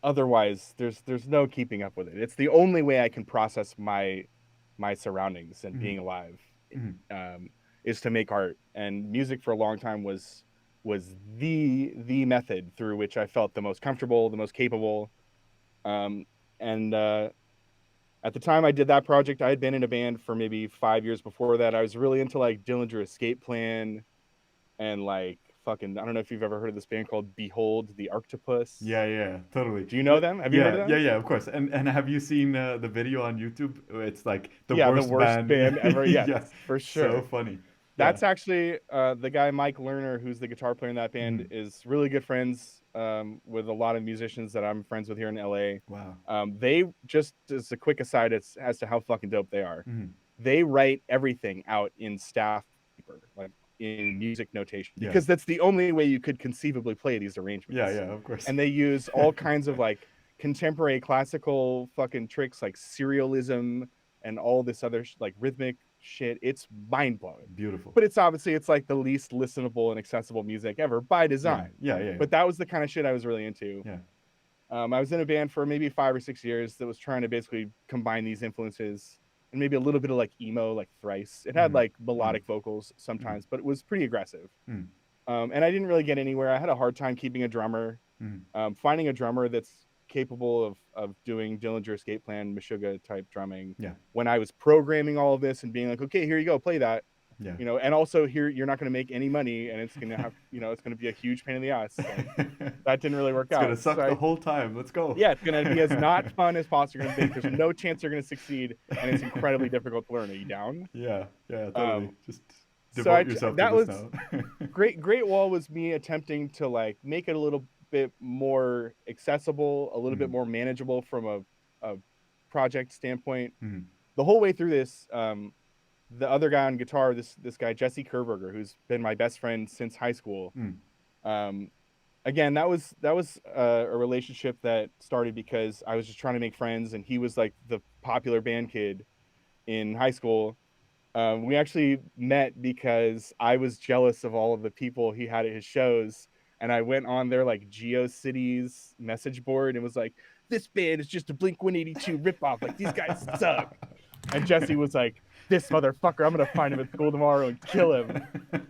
otherwise there's no keeping up with it. It's the only way I can process my surroundings and Hmm. being alive, Hmm. um, is to make art. And music for a long time was the method through which I felt the most comfortable, the most capable. Um, and At the time I did that project, I had been in a band for maybe 5 years before that. I was really into like Dillinger Escape Plan and like fucking I don't know if you've ever heard of this band called Behold the Octopus. Yeah, yeah, totally. Do you know them? Have you heard Yeah, of yeah, them? yeah, of course. And have you seen the video on YouTube? It's like the Yeah, the worst worst band. band ever. Yes, Yeah, for so sure. funny. Yeah. That's actually the guy Mike Lerner, who's the guitar player in that band, Hmm. is really good friends with a lot of musicians that I'm friends with here in LA. Wow. They just as a quick aside as to how fucking dope they are. Hmm. They write everything out in staff paper, like in music notation, Yeah. because that's the only way you could conceivably play these Yeah, arrangements. yeah, of course. And they use all kinds of like contemporary classical fucking tricks like serialism and all this other like rhythmic shit. It's mind blowing. Beautiful. But it's like the least listenable and accessible music ever by Yeah, design. yeah, yeah, yeah. But that was the kind of shit I was really into. Yeah. I was in a band for maybe 5 or 6 years that was trying to basically combine these influences and maybe a little bit of like emo, like Thrice. It had Hmm. like Hmm. melodic vocals Hmm. sometimes, but it was pretty aggressive. Hmm. And I didn't really get anywhere. I had a hard time keeping a drummer, Hmm. finding a drummer that's capable of doing Dillinger Escape Plan, Meshuggah type drumming. Yeah. When I was programming all of this and being like, okay, here you go, play that, Yeah. and also here you're not going to make any money, and it's going to have, it's going to be a huge pain in the ass. Like that didn't really work It's gonna out. So suck the whole time. Let's go. yeah, it's going to be as not fun as possible. You're going to think there's no chance you're going to succeed, and it's incredibly difficult to learn. Are you down? Yeah, yeah, totally. Um, Just so devote yourself to that this was now. Great Wall was me attempting to like make it a little bit more accessible, a little bit Hmm. more manageable from a project standpoint. Hmm. The whole way through this, the other guy on guitar, this guy Jesse Kerberger, who's been my best friend since high school. Hmm. Um, Again, that was a relationship that started because I was just trying to make friends, and he was like the popular band kid in high school. We actually met because I was jealous of all of the people he had at his shows, and I went on their like GeoCities message board and was like, "This band is just a Blink 182 ripoff. Like these guys suck." And Jesse was like, "This motherfucker, I'm gonna find him at school tomorrow and kill him."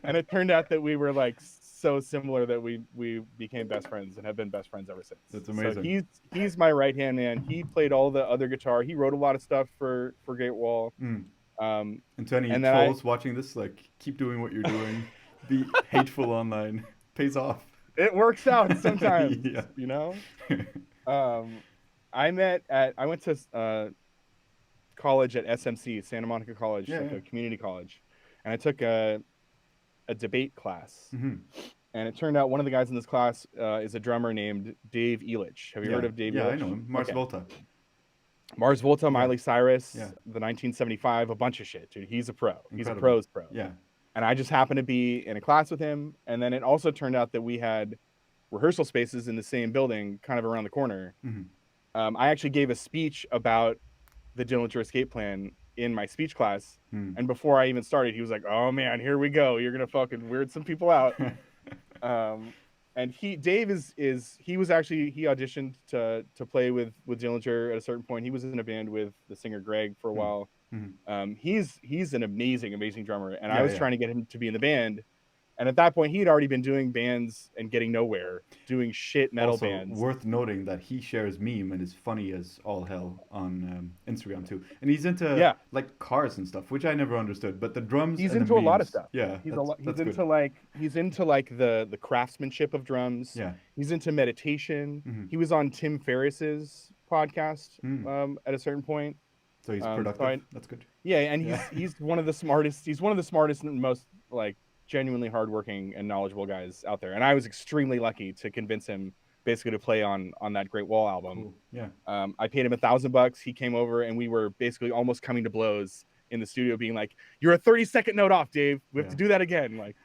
And it turned out that we were like so similar that we became best friends and have been best friends ever since. That's So amazing. he's my right hand man. He played all the other guitar. He wrote a lot of stuff for Great Wall. Mm. Um, And to any and then I trolls watching this, like, keep doing what you're doing. Be hateful online. Pays off. it works out sometimes, Yeah. you know. Um, I went to college at SMC, Santa Monica College, Yeah, like yeah. a community college, and I took a debate class. Hmm. And it turned out one of the guys in this class is a drummer named Dave Elich. Have you heard Yeah. of Dave Yeah, I Elich? know him. Mars Okay. Volta. Mars Volta, Yeah. Miley Cyrus, Yeah. the 1975, a bunch of shit, dude. He's a pro. He's a Incredible. pro's pro. Yeah. And I just happened to be in a class with him. And then it also turned out that we had rehearsal spaces in the same building, kind of around the corner. Hmm. I actually gave a speech about the Dillinger Escape Plan in my speech class. Hmm. And before I even started, he was like, "Oh man, here we go. You're gonna fucking weird some people out." Um, and Dave is he was actually he auditioned to play with Dillinger at a certain point. He was in a band with the singer Greg for a Hmm. while. Hmm. He's an amazing drummer, and I Yeah, was yeah. trying to get him to be in the band. And at that point, he had already been doing bands and getting nowhere, doing shit metal Also, bands. worth noting that he shares meme and is funny as all hell on Instagram too, and he's into Yeah, like cars and stuff, which I never understood. But the drums he's and the into a lot of memes, stuff. yeah, He's a that's lot. that's good. He's into like the craftsmanship of drums. Yeah. He's into meditation. Hmm. He was on Tim Ferriss's podcast Mm. at a certain point. So he's So productive. That's good. yeah, and Yeah. he's one of the smartest. He's one of the smartest and most like genuinely hardworking and knowledgeable guys out there. And I was extremely lucky to convince him basically to play on that Great Wall album. Cool. Yeah. I paid him $1,000. He came over and we were basically almost coming to blows in the studio, being like, "You're a 30-second note off, Dave. We have Yeah. to do that again." Like,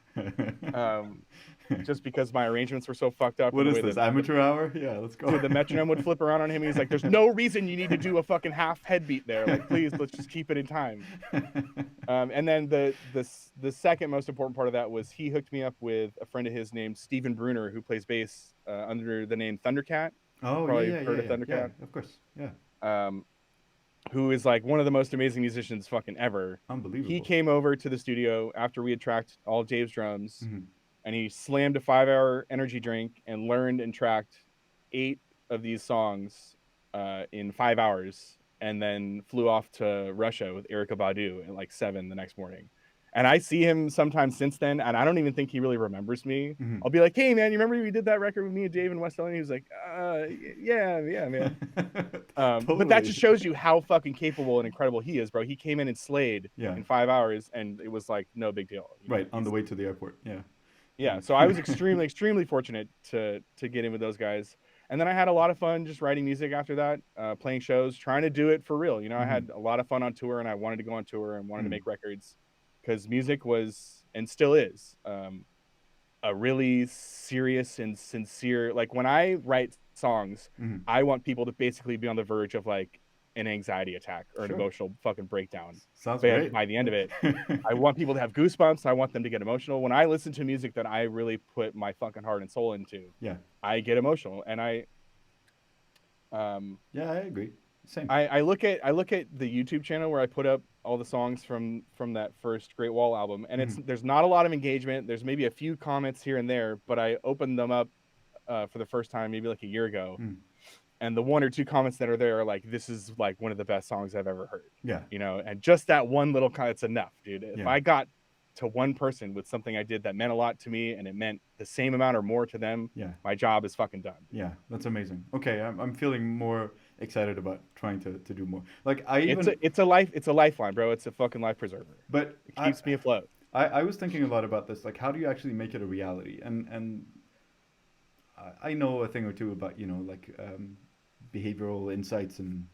um, just because my arrangements were so fucked up and What the is way this? the Amateur hour? Yeah, let's go. dude, the metronome would flip around on him. And he's like, "There's no reason you need to do a fucking half head beat there. Like, please, let's just keep it in time." And then the second most important part of that was he hooked me up with a friend of his named Steven Bruner, who plays bass under the name Thundercat. You've Oh yeah, probably yeah, yeah, heard of yeah, yeah. Thundercat. Of course. Yeah. Um, who is like one of the most amazing musicians fucking ever. He Unbelievable. came over to the studio after we had tracked all of Dave's drums, Hmm. and he slammed a 5-hour energy drink and learned and tracked 8 of these songs in 5 hours, and then flew off to Russia with Erica Badu at like 7 the next morning. And I see him sometimes since then, and I don't even think he really remembers me. Hmm. I'll be like, "Hey man, you remember we did that record with me and Dave in West LA?" And he was like, yeah, man." But that Totally. just shows you how fucking capable and incredible he is, bro. He came in and slayed Yeah. in 5 hours, and it was like no big deal. You know, Right on the way to the airport. Yeah. yeah. So I was Yeah. extremely fortunate to get in with those guys, and then I had a lot of fun just writing music after that, playing shows, trying to do it for real. You know, I Hmm. had a lot of fun on tour, and I wanted to go on tour and wanted to Mm. make records because music was and still is a really serious and sincere. Like when I write songs, Hmm. I want people to basically be on the verge of like an anxiety attack or an Sure. emotional fucking breakdown. Sounds But great. by the end of it, Yeah. I want people to have goosebumps. I want them to get emotional. When I listen to music that I really put my fucking heart and soul into, Yeah. I get emotional. And um, Yeah, I agree. Same. I look at the YouTube channel where I put up all the songs from that first Great Wall album, and it's Hmm. there's not a lot of engagement. There's maybe a few comments here and there, but I opened them up for the first time maybe like a year ago, Mm. and the one or two comments that are there are like, "This is like one of the best songs I've ever heard," Yeah. you know. And just that one little comment's enough, dude. If Yeah. I got to one person with something I did that meant a lot to me, and it meant the same amount or more to them, Yeah. my job is fucking done, dude. Yeah. That's amazing. Okay, I'm feeling more excited about trying to do more. Like I even, It's a lifeline, bro. It's a fucking life preserver. but It keeps me afloat. I was thinking a lot about this. Like, how do you actually make it a reality? And I know a thing or two about like behavioral insights and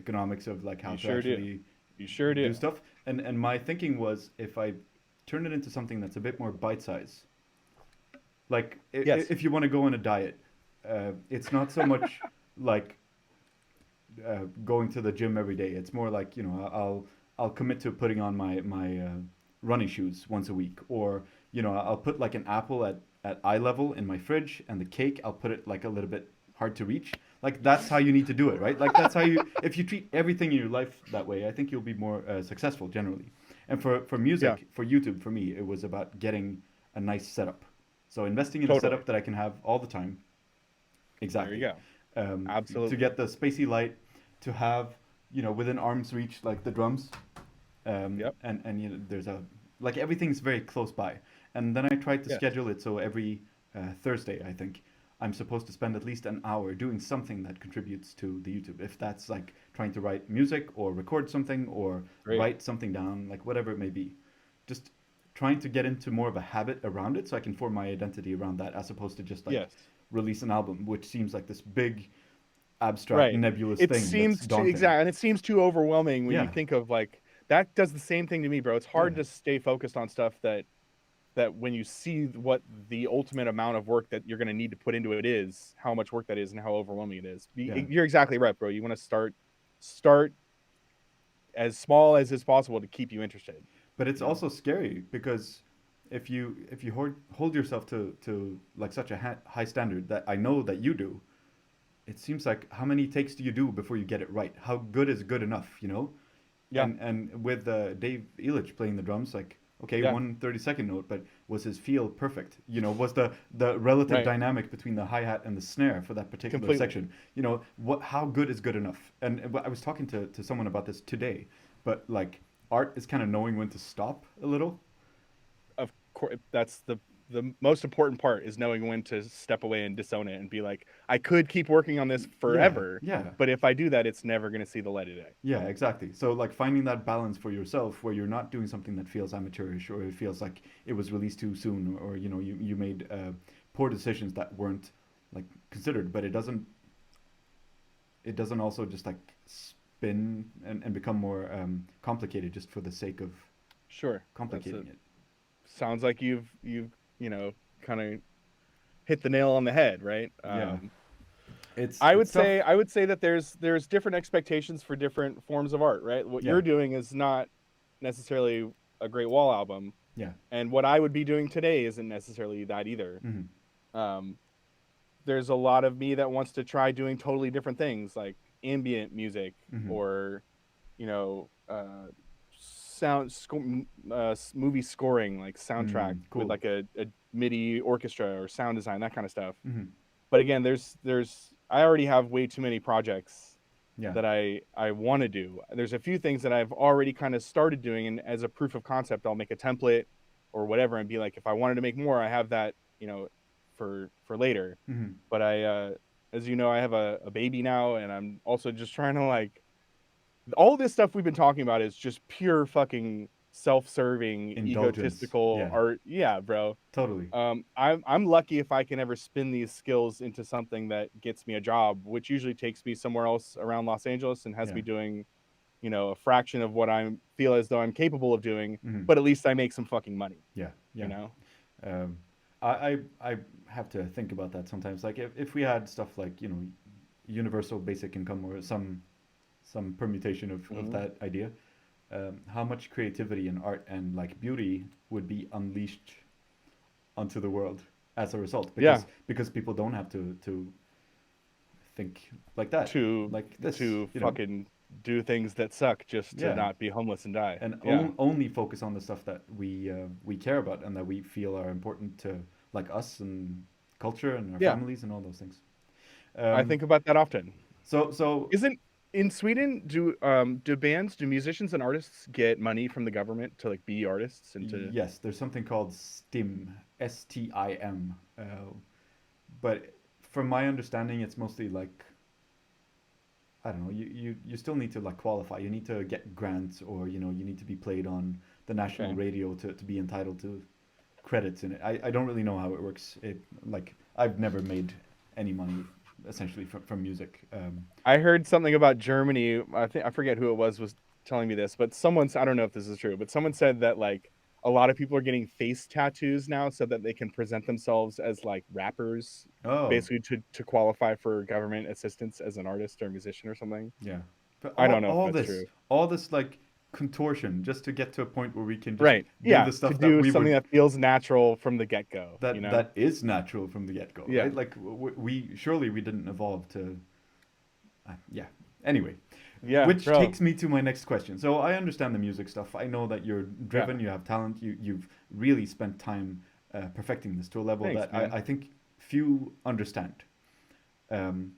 economics of like how You to sure do. actually You sure do do. stuff. And my thinking was if I turn it into something that's a bit more bite size. Like Yes. if you want to go on a diet, it's not so much like going to the gym every day. It's more like I'll commit to putting on my running shoes once a week, or I'll put like an apple at eye level in my fridge, and the cake I'll put it like a little bit hard to reach. Like that's how you need to do it, right? Like that's how you if you treat everything in your life that way, I think you'll be more successful generally. And for Yeah. music, for YouTube, for me, it was about getting a nice setup. So investing in a Totally. setup that I can have all the time. There you Exactly. go. To Absolutely. get the spacey light, to have within arm's reach like the drums, Yep. and there's a like everything's very close by. And then I tried to Yes. schedule it so every Thursday I think I'm supposed to spend at least an hour doing something that contributes to the YouTube. If that's like trying to write music or record something or Great. write something down, like whatever it may be, just trying to get into more of a habit around it so I can form my identity around that as opposed to just like Yes. release an album, which seems like this big abstract Right. nebulous It thing that's seems too daunting. exact, and it seems too overwhelming when you Yeah. think of like that does the same thing to me, bro. It's hard Yeah. to stay focused on stuff that that when you see what the ultimate amount of work that you're going to need to put into it is, how much work that is and how overwhelming it is. Yeah. You're exactly right, bro. You want to start as small as is possible to keep you interested, But it's you know? also scary because if you hold yourself to like such a high standard that I know that you do, it seems like how many takes do you do before you get it right? How good is good enough, you know? Yeah. And with Dave Elich playing the drums, like okay, Yeah. one 30-second note, but was his feel perfect? You know, was the relative Right. dynamic between the hi hat and the snare for that particular Completely. section? You know, what how good is good enough? And I was talking to someone about this today, but like art is kind of knowing when to stop a little. Of course, that's the most important part, is knowing when to step away and disown it and be like, I could keep working on this Yeah, forever, yeah. but if I do that, it's never going to see the light of day. Yeah, exactly. So like finding that balance for yourself where you're not doing something that feels amateurish or it feels like it was released too soon or you know you made poor decisions that weren't like considered, but it doesn't also just like spin and become more complicated just for the sake of Sure. That's it. complicating it. Sounds like you've, kind of hit the nail on the head, right? Yeah, I would it's tough. say I would say that there's different expectations for different forms of art, right? What Yeah, you're doing is not necessarily a great wall album, yeah, and what I would be doing today isn't necessarily that either. mm-hmm, Um, there's a lot of me that wants to try doing totally different things, like ambient music, mm-hmm, or movie scoring, like soundtrack with cool. like a MIDI orchestra or sound design, that kind of stuff. Mm-hmm, But again, there's I already have way too many projects yeah, that I want to do. There's a few things that I've already kind of started doing, and as a proof of concept, I'll make a template or whatever and be like, if I wanted to make more, I have that, for later. mm-hmm, But as you know, I have a baby now, and I'm also just trying to, like, all this stuff we've been talking about is just pure fucking self-serving, indulgence. egotistical Yeah, art. Yeah, bro. totally. I'm lucky if I can ever spin these skills into something that gets me a job, which usually takes me somewhere else around Los Angeles and has Yeah, me doing, a fraction of what I feel as though I'm capable of doing, mm-hmm, but at least I make some fucking money, yeah, you yeah. know? Um, I have to think about that sometimes. Like if we had stuff like you know universal basic income or some permutation of Hmm. that idea, how much creativity and art and like beauty would be unleashed onto the world as a result Yeah, because people don't have to think like that to like this to you know fucking do things that suck just to yeah not be homeless and die. and Yeah. only focus on the stuff that we care about and that we feel are important to like us and culture and our Yeah. families and all those things. I Um, think about that often. so Isn't In Sweden, do musicians and artists get money from the government to, like, be artists and to yes, there's something called STIM, STIM, but from my understanding, it's mostly like I don't know. You still need to like qualify. You need to get grants, or you know, you need to be played on the national okay. radio to be entitled to credits in it. I don't really know how it works. It like I've never made any money essentially from music. I heard something about Germany. I think I forget who it was telling me this, but I don't know if this is true, but someone said that, like, a lot of people are getting face tattoos now so that they can present themselves as, like, rappers, Oh basically to qualify for government assistance as an artist or musician or something. yeah, but I don't know if that's true. all this like contortion just to get to a point where we can just Right. do Yeah, the to stuff that do we something would that feels natural from the get-go, you that know? that is natural from the get go, Yeah. right? Like we surely we didn't evolve to yeah. Anyway, Yeah, which bro. takes me to my next question. So I understand the music stuff. I know that you're Yeah. driven, you have talent, you've really spent time perfecting this to a level Thanks, that man. I think few understand. Um,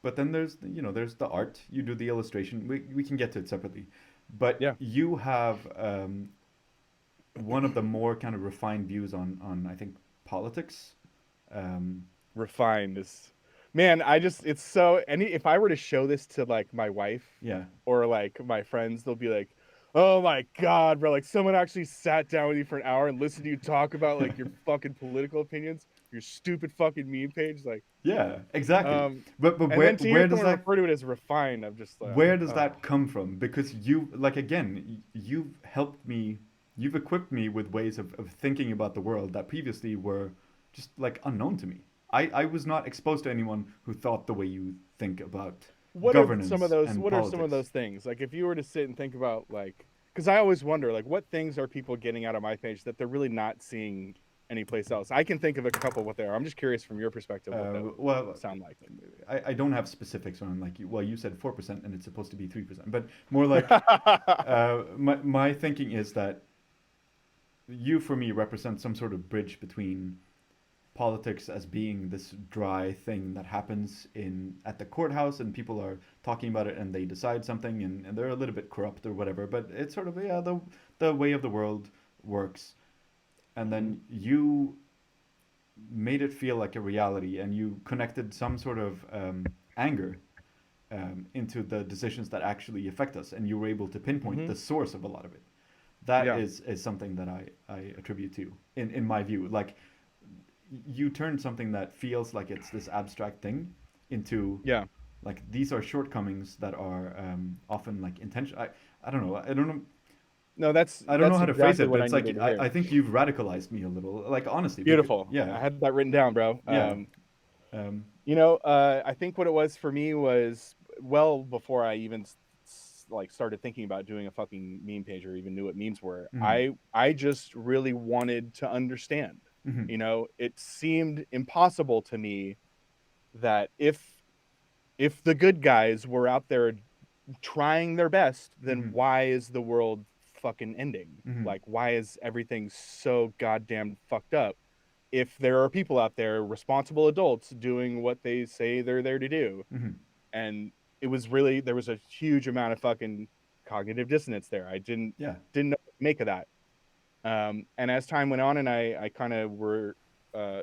but then there's you know there's the art. You do the illustration. We can get to it separately, but Yeah. you have one of the more kind of refined views on I think politics. Um, Refined is, man, I just it's so any if I were to show this to, like, my wife yeah, or, like, my friends, they'll be like, "Oh my god, bro, like, someone actually sat down with you for an hour and listened to you talk about, like, your fucking political opinions, your stupid fucking meme page," like, yeah, exactly. um But and then to hear where does someone that refer to it as refined, I'm just where like, does "Oh, that come from? Because you like again, you've helped me you've equipped me with ways of thinking about the world that previously were just like unknown to me. I was not exposed to anyone who thought the way you think about governance and what are some of politics. those things? Like if you were to sit and think about like because I always wonder like what things are people getting out of my page that they're really not seeing anyplace else. I can think of a couple what they are. I'm just curious from your perspective what those Well, sound like. I don't have specifics on like well you said 4% and it's supposed to be 3%, but more like my thinking is that you for me represent some sort of bridge between politics as being this dry thing that happens in at the courthouse and people are talking about it and they decide something and they're a little bit corrupt or whatever, but it's sort of yeah the way of the world works, and Mhm. then you made it feel like a reality and you connected some sort of anger into the decisions that actually affect us, and you were able to pinpoint Mhm. the source of a lot of it. That Yeah. is something that I attribute to in my view. Like you turned something that feels like it's this abstract thing into Yeah. like these are shortcomings that are often like intentional. I don't know. No, I don't know that's how to phrase exactly it, but what I it's like needed to hear. I think you've radicalized me a little. Like honestly, because Beautiful. yeah, I had that written down, bro. yeah, um, I think what it was for me was well before I even like started thinking about doing a fucking meme page or even knew what memes were. mm, I just really wanted to understand. mm, It seemed impossible to me that if the good guys were out there trying their best, then mm, why is the world fucking ending? mm, Like why is everything so goddamn fucked up? If there are people out there, responsible adults, doing what they say they're there to do. mm, And it was really there was a huge amount of fucking cognitive dissonance there. I yeah, didn't know what to make of that. And as time went on and I kind of were I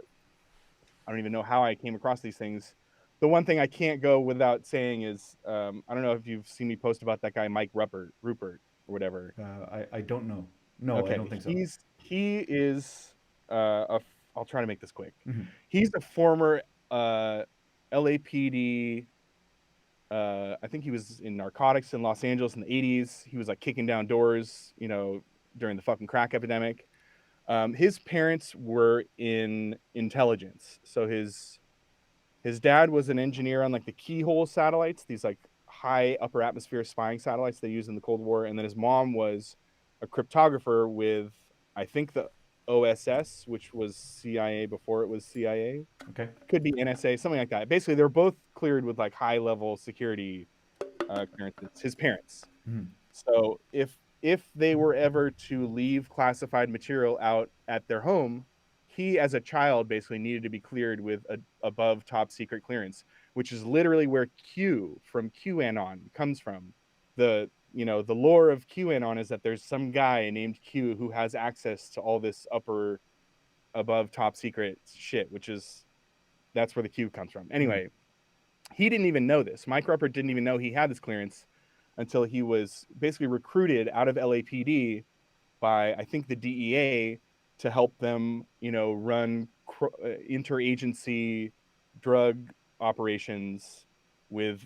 don't even know how I came across these things. The one thing I can't go without saying is I don't know if you've seen me post about that guy Mike Rupert or whatever. I don't know. No, I don't Okay, think so. he is I'll try to make this quick. Mm, He's a former LAPD. I think he was in narcotics in Los Angeles in the 80s. He was like kicking down doors, during the fucking crack epidemic. His parents were in intelligence, so his dad was an engineer on like the Keyhole satellites, these like high upper atmosphere spying satellites they used in the Cold War, and then his mom was a cryptographer with I think the OSS, which was CIA before it was CIA, okay. could be NSA, something like that. Basically, they're both cleared with like high level security clearances. His parents. Mm, So if they were ever to leave classified material out at their home, he as a child basically needed to be cleared with a above top secret clearance, which is literally where Q from QAnon comes from. The lore of QAnon is that there's some guy named Q who has access to all this upper above top secret shit, which is that's where the Q comes from. mm, Anyway, he didn't even know this. Mike Ruppert didn't even know he had this clearance until he was basically recruited out of LAPD by I think the DEA to help them, run interagency drug operations with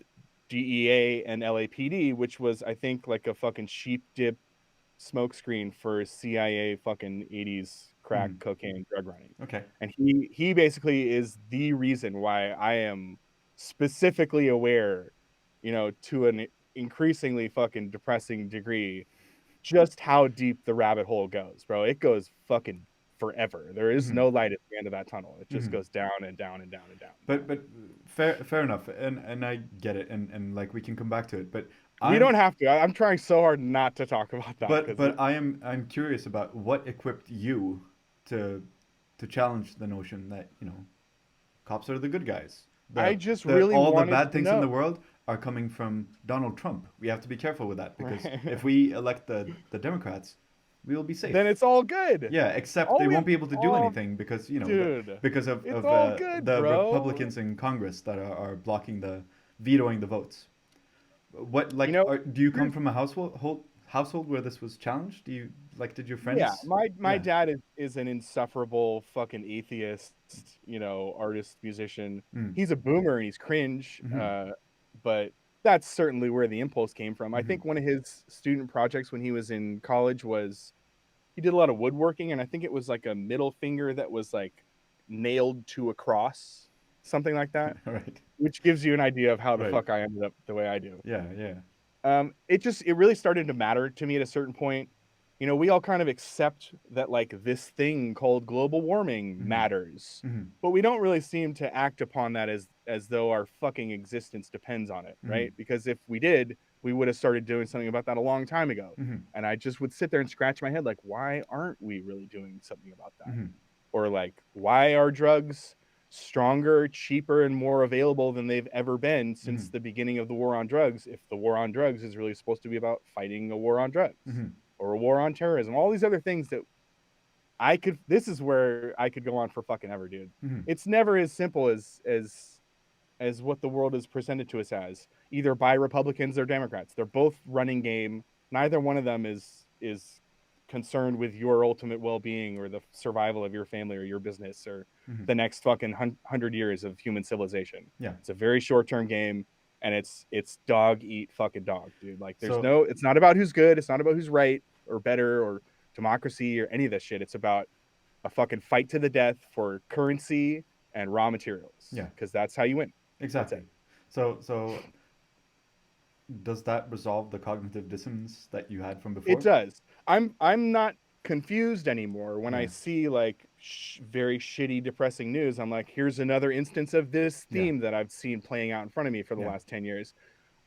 DEA and LAPD, which was I think like a fucking sheep dip smokescreen for CIA fucking 80s crack mm, cocaine drug running. okay. And he basically is the reason why I am specifically aware, to an increasingly fucking depressing degree, just how deep the rabbit hole goes, bro. It goes fucking forever. There is Mm, no light at the end of that tunnel. It just mm. goes down and down and down and down and But down. fair enough, and I get it, and like we can come back to it. But We don't I'm have to. I'm trying so hard not to talk about that because but I'm curious about what equipped you to challenge the notion that cops are the good guys. I The just the really all the wanted bad to things in the know. world are coming from Donald Trump. We have to be careful with that because Right. if we elect the Democrats, we will be Then safe. it's all good. Yeah, except All they we have, won't be able to do oh, anything because dude, because it's of all good, the bro. Republicans in Congress that are blocking the vetoing the votes. What You like know, do you come here's from a household where this was challenged? Do you like did your yeah, friends? my Yeah. dad is an insufferable fucking atheist, artist, musician. Mm. He's a boomer and he's cringe, Mm-hmm. but that's certainly where the impulse came from. I Mm-hmm. think one of his student projects when he was in college was he did a lot of woodworking, and I think it was like a middle finger that was like nailed to a cross, something like that, Right. which gives you an idea of how the Right. fuck I ended up the way I do. Yeah. Yeah. It really started to matter to me at a certain point. You know, we all kind of accept that like this thing called global warming Hmm. matters, Hmm. but we don't really seem to act upon that as though our fucking existence depends on it, Hmm. right? Because if we did, we would have started doing something about that a long time ago. Hmm. And I just would sit there and scratch my head like, why aren't we really doing something about that? Hmm. Or like, why are drugs stronger, cheaper, and more available than they've ever been since Hmm. the beginning of the war on drugs, if the war on drugs is really supposed to be about fighting a war on drugs Hmm. or a war on terrorism, all these other things that this is where I could go on for fucking ever, dude. Hmm. It's never as simple as what the world is presented to us as, either by Republicans or Democrats. They're both running game. Neither one of them is concerned with your ultimate well-being or the survival of your family or your business or Hmm. the next fucking 100 years of human civilization. Yeah. It's a very short-term game, and it's dog eat fucking dog, dude. Like So it's not about who's good, it's not about who's right or better or democracy or any of that shit. It's about a fucking fight to the death for currency and raw materials yeah, because that's how you win. That's exactly. it. So does that resolve the cognitive dissonance that you had from It before? does. I'm not confused anymore when I Yeah. see like very shitty, depressing news. I'm like, here's another instance of this Yeah. theme that I've seen playing out in front of me for the Yeah. last 10 years.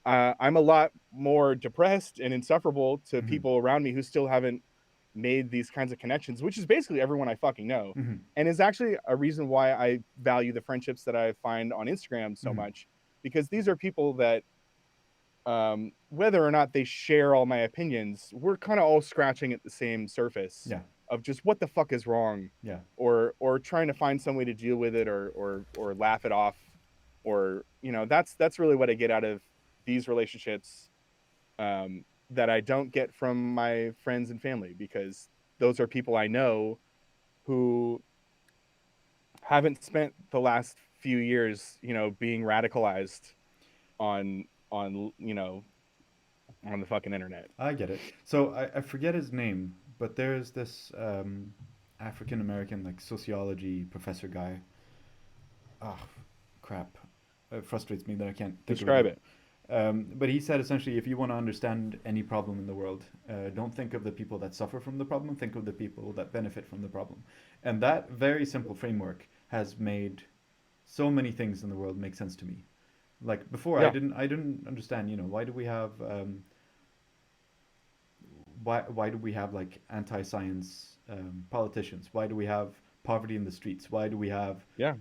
I'm a lot more depressed and insufferable to Hmm. people around me who still haven't made these kinds of connections, which is basically everyone I fucking know, Hmm. and is actually a reason why I value the friendships that I find on Instagram so Hmm. much, because these are people that whether or not they share all my opinions, we're kind of all scratching at the same surface Yeah. of just what the fuck is wrong, Yeah. or trying to find some way to deal with it, or laugh it off, or that's really what I get out of these relationships, that I don't get from my friends and family, because those are people I know who haven't spent the last few years, being radicalized on the fucking internet. I get it. So I forget his name, but there's this African American like sociology professor guy. Ah, crap. It frustrates me that I can't think of it Describe now. it. But he said essentially, if you want to understand any problem in the world, don't think of the people that suffer from the problem. Think of the people that benefit from the problem. And that very simple framework has made so many things in the world make sense to me. Like before, Yeah, I didn't understand. Why do we have why do we have like anti-science politicians? Why do we have poverty in the streets? Why do we have yeah,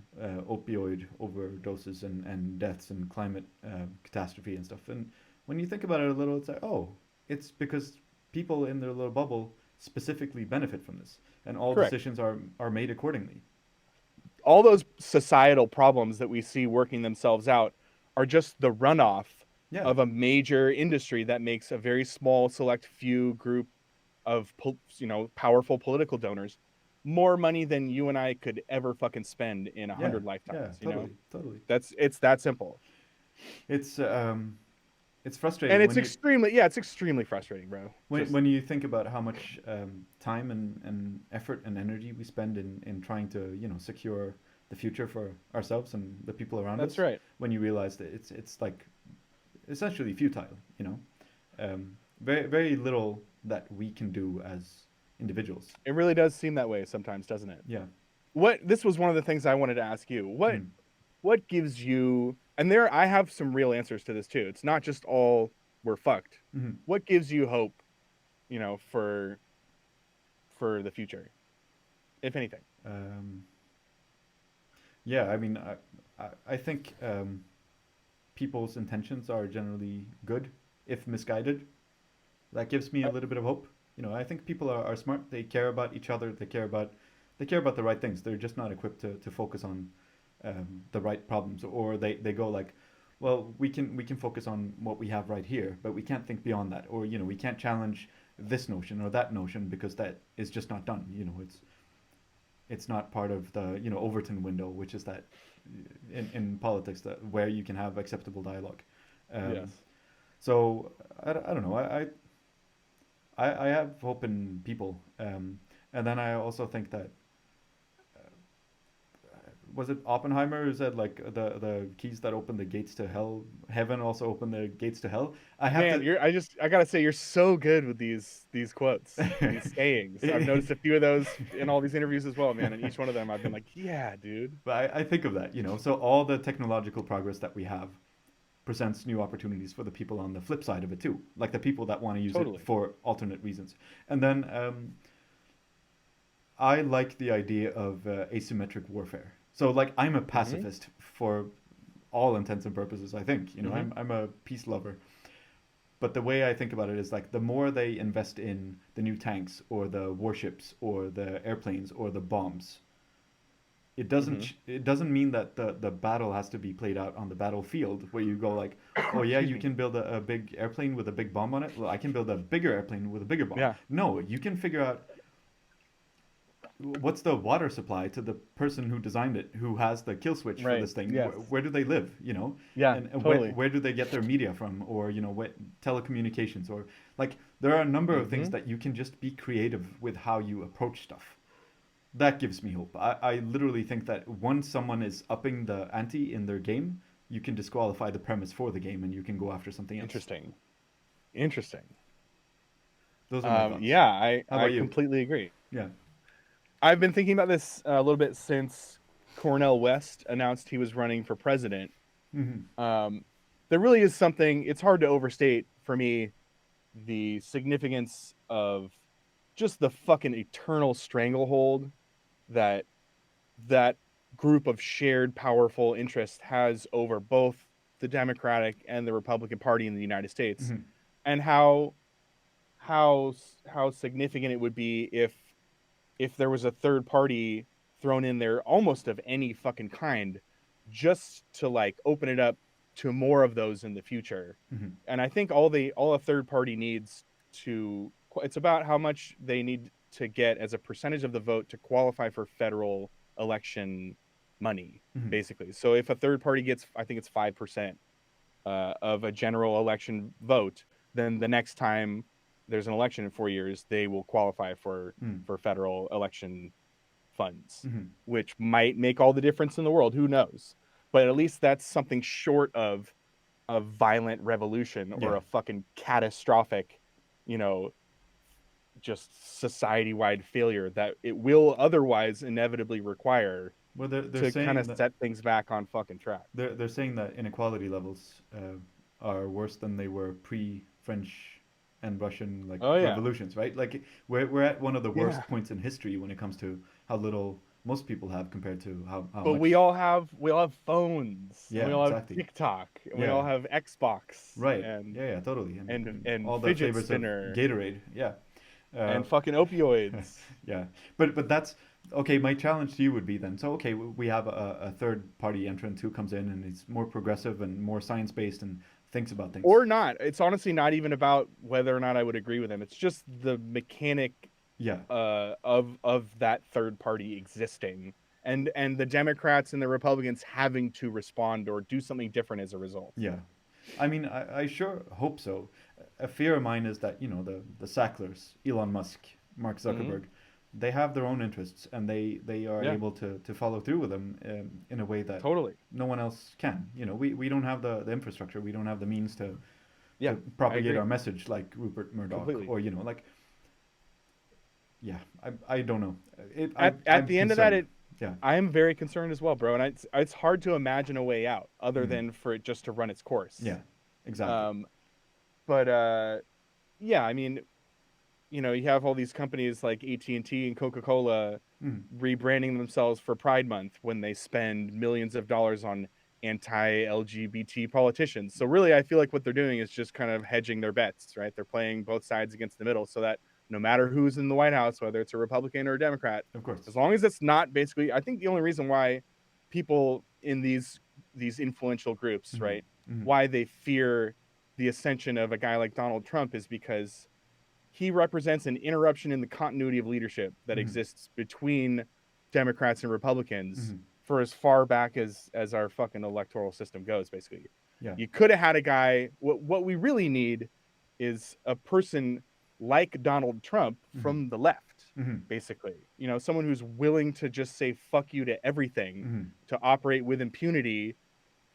opioid overdoses and deaths and climate catastrophe and stuff? And when you think about it a little, it's like, oh, it's because people in their little bubble specifically benefit from this, and all correct. decisions are made accordingly. All those societal problems that we see working themselves out are just the runoff Yeah, of a major industry that makes a very small, select few group of powerful political donors more money than you and I could ever fucking spend in a yeah, hundred yeah, lifetimes. totally, totally. It's that simple. It's it's And frustrating it's when you extremely, yeah, it's extremely frustrating, bro. Just when you think about how much time and effort and energy we spend in trying to secure the future for ourselves and the people around that's us, right. when you realize that it's like essentially futile. Very very little that we can do as individuals. It really does seem that way sometimes, doesn't it? Yeah. What This was one of the things I wanted to ask you. Mm. What gives you, and there I have some real answers to this too. It's not just all we're fucked. Hmm. What gives you hope, for the future, if anything? Um, yeah, I mean, I think people's intentions are generally good if misguided. That gives me a Uh, little bit of hope. I think people are smart. They care about each other. They care about the right things. They're just not equipped to focus on the right problems, or they go like, well, we can focus on what we have right here, but we can't think beyond that, or we can't challenge this notion or that notion because that is just not done. It's not part of the Overton window, which is that in politics that where you can have acceptable dialogue. Um, yes. so I don't know. I have hope in people, and then I also think that was it Oppenheimer who said like the keys that open the gates to hell, heaven also open the gates to hell. I have Man, to. I gotta say, you're so good with these quotes, these sayings. I've noticed a few of those in all these interviews as well, man. And each one of them, I've been like, yeah, dude, But I think of that, you know. So all the technological progress that we have presents new opportunities for the people on the flip side of it too, like the people that want to use it totally. for alternate reasons. And then I like the idea of asymmetric warfare. So like I'm a Mm-hmm. pacifist for all intents and purposes. I think you know Mm-hmm. I'm a peace lover. But the way I think about it is like the more they invest in the new tanks or the warships or the airplanes or the bombs, Mm-hmm. it doesn't mean that the battle has to be played out on the battlefield where you go like, oh yeah, Excuse you me. can build a big airplane with a big bomb on it. Well, I can build a bigger airplane with a bigger bomb. Yeah. No, you can figure out what's the water supply to the person who designed it, who has the kill switch for Right. this thing. Yes. Where do they live? You know, Yeah. and Totally. where do they get their media from, or you know, what telecommunications, or like there are a number of things Mm-hmm. that you can just be creative with how you approach stuff. That gives me hope. I literally think that once someone is upping the ante in their game, you can disqualify the premise for the game and you can go after something else. Interesting. Interesting. Those are my thoughts. Yeah, How I about you? completely agree. Yeah. I've been thinking about this a little bit since Cornel West announced he was running for president. Mm-hmm. Um, there really is something. It's hard to overstate for me the significance of just the fucking eternal stranglehold that that group of shared powerful interests has over both the Democratic and the Republican Party in the United States, Mm-hmm. and how how significant it would be if there was a third party thrown in there almost of any fucking kind just to like open it up to more of those in the future. Mm-hmm. And I think all a third party needs to it's about how much they need to get as a percentage of the vote to qualify for federal election money Mm-hmm. basically. So if a third party gets, I think it's 5% of a general election vote, then the next time there's an election in 4 years, they will qualify for federal election funds, Mm-hmm. which might make all the difference in the world. Who knows? But at least that's something short of a violent revolution or Yeah. a fucking catastrophic, you know, just society wide failure that it will otherwise inevitably require Well, they're to kind of saying that set things back on fucking track. they're saying that inequality levels are worse than they were pre-French and Russian like Oh yeah. revolutions, right? Like we're at one of the Yeah. worst points in history when it comes to how little most people have compared to how But much. we all have phones and we Yeah, all have exactly. TikTok and we Yeah, all have Xbox right. Yeah, yeah, totally. And and all the fidget flavors of spinner Gatorade. Yeah. Uh, and fucking opioids. yeah, but that's okay. My challenge to you would be then. So okay, we have a third party entrant who comes in and is more progressive and more science based and thinks about things. Or not. It's honestly not even about whether or not I would agree with him. It's just the mechanic Yeah, of that third party existing and the Democrats and the Republicans having to respond or do something different as a result. yeah. I mean, I sure hope so. A fear of mine is that you know the Sacklers, Elon Musk, Mark Mm-hmm. Zuckerberg, they have their own interests and they are Yeah, able to follow through with them in a way that totally. no one else can. You know, we don't have the infrastructure, we don't have the means Yeah, to I propagate agree our message like Rupert Murdoch completely. or you know like yeah, I don't know. At I'm the end of that, concerned. it Yeah. I am very concerned as well, bro. And it's hard to imagine a way out other Hmm. than for it just to run its course. Yeah. Exactly. Um, but yeah, I mean, you know, you have all these companies like AT&T and Coca-Cola Hmm. rebranding themselves for Pride Month when they spend millions of dollars on anti-LGBT politicians. So really, I feel like what they're doing is just kind of hedging their bets, right? They're playing both sides against the middle so that no matter who's in the White House, whether it's a Republican or a Democrat, Of course. as long as it's not basically, I think the only reason why people in these influential groups, Hmm. right, Hmm. why they fear the ascension of a guy like Donald Trump is because he represents an interruption in the continuity of leadership that Hmm. exists between Democrats and Republicans Hmm. for as far back as our fucking electoral system goes. Basically, Yeah. you could have had a guy. What we really need is a person like Donald Trump Mm-hmm. from the left, Mm-hmm. basically. Someone who's willing to just say fuck you to everything, Mm-hmm. to operate with impunity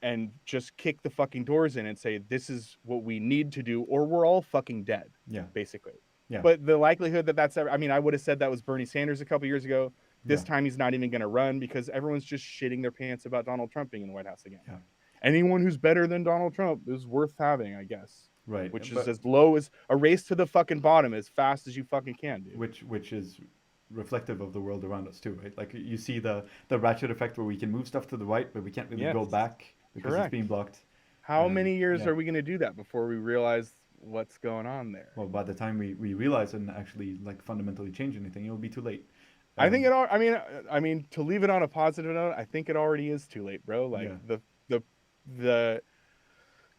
and just kick the fucking doors in and say, this is what we need to do, or we're all fucking dead, Yeah. basically. Yeah. But the likelihood that that's ever, I mean, I would have said that was Bernie Sanders a couple years ago. Yeah. This time he's not even going to run because everyone's just shitting their pants about Donald Trump being in the White House again. Yeah. Anyone who's better than Donald Trump is worth having, I guess. Right. Which is But as low as a race to the fucking bottom as fast as you fucking can, dude. which is reflective of the world around us too, right? Like you see the ratchet effect where we can move stuff to the right, but we can't really Yes, go back because it's correct. being blocked. How many years Yeah. are we going to do that before we realize what's going on there? Well, by the time we realize and actually like fundamentally change anything, it'll be too late. I think it Um, all. I mean, to leave it on a positive note, I think it already is too late, bro. Like yeah. the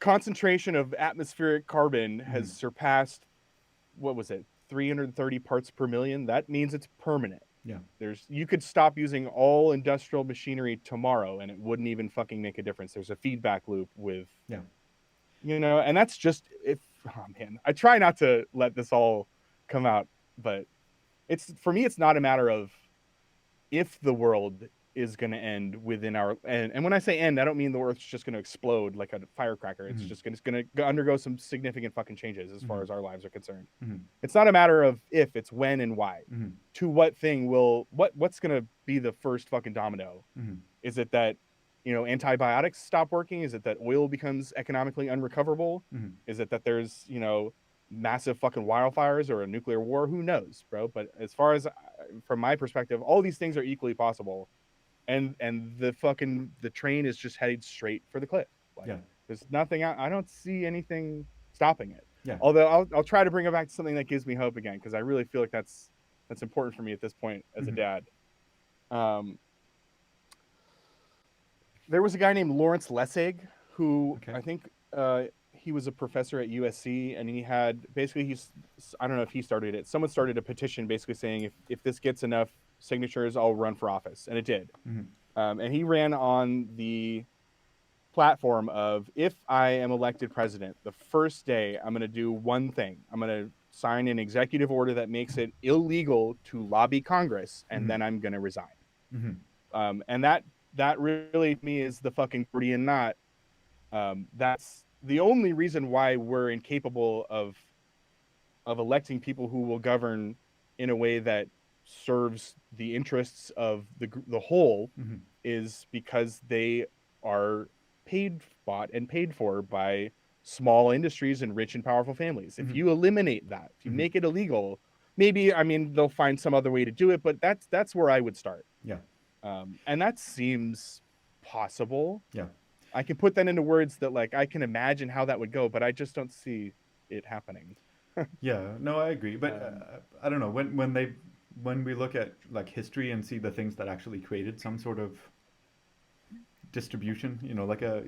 concentration of atmospheric carbon Mm-hmm. has surpassed, what was it, 330 parts per million. That means it's permanent. Yeah. You could stop using all industrial machinery tomorrow and it wouldn't even fucking make a difference. There's a feedback loop with, Yeah. and that's just if, oh man, I try not to let this all come out, but it's, for me, it's not a matter of if the world is going to end within our, and when I say end, I don't mean the earth's just going to explode like a firecracker. It's Mm-hmm. just going to undergo some significant fucking changes as Mm-hmm. far as our lives are concerned. Mm-hmm. It's not a matter of if, it's when and why. Mm-hmm. To what thing will, what's going to be the first fucking domino? Mm-hmm. Is it that, antibiotics stop working? Is it that oil becomes economically unrecoverable? Mm-hmm. Is it that there's, massive fucking wildfires or a nuclear war? Who knows, bro? But as far as, from my perspective, all these things are equally possible. And the train is just headed straight for the cliff. Like, Yeah. there's nothing, I don't see anything stopping it. Yeah. Although I'll try to bring it back to something that gives me hope again, because I really feel like that's important for me at this point as a Mm-hmm. dad. Um, there was a guy named Lawrence Lessig who Okay. I think he was a professor at USC, and he had basically, I don't know if he started it. Someone started a petition basically saying if this gets enough signatures, I'll run for office, and it did. Mm-hmm. And he ran on the platform of, if I am elected president, the first day I'm going to do one thing. I'm going to sign an executive order that makes it illegal to lobby Congress, and Mm-hmm. then I'm going to resign. Mm-hmm. And that really, to me, is the fucking Gordian knot. That's the only reason why we're incapable of electing people who will govern in a way that serves the interests of the whole, Mm-hmm. is because they are bought and paid for by small industries and rich and powerful families. If Mm-hmm. you eliminate that, if you Mm-hmm. make it illegal, maybe, I mean, they'll find some other way to do it, but that's where I would start. Yeah. And that seems possible. Yeah. I can put that into words that, like, I can imagine how that would go, but I just don't see it happening. Yeah, no, I agree, but Um, I don't know when we look at like history and see the things that actually created some sort of distribution, like a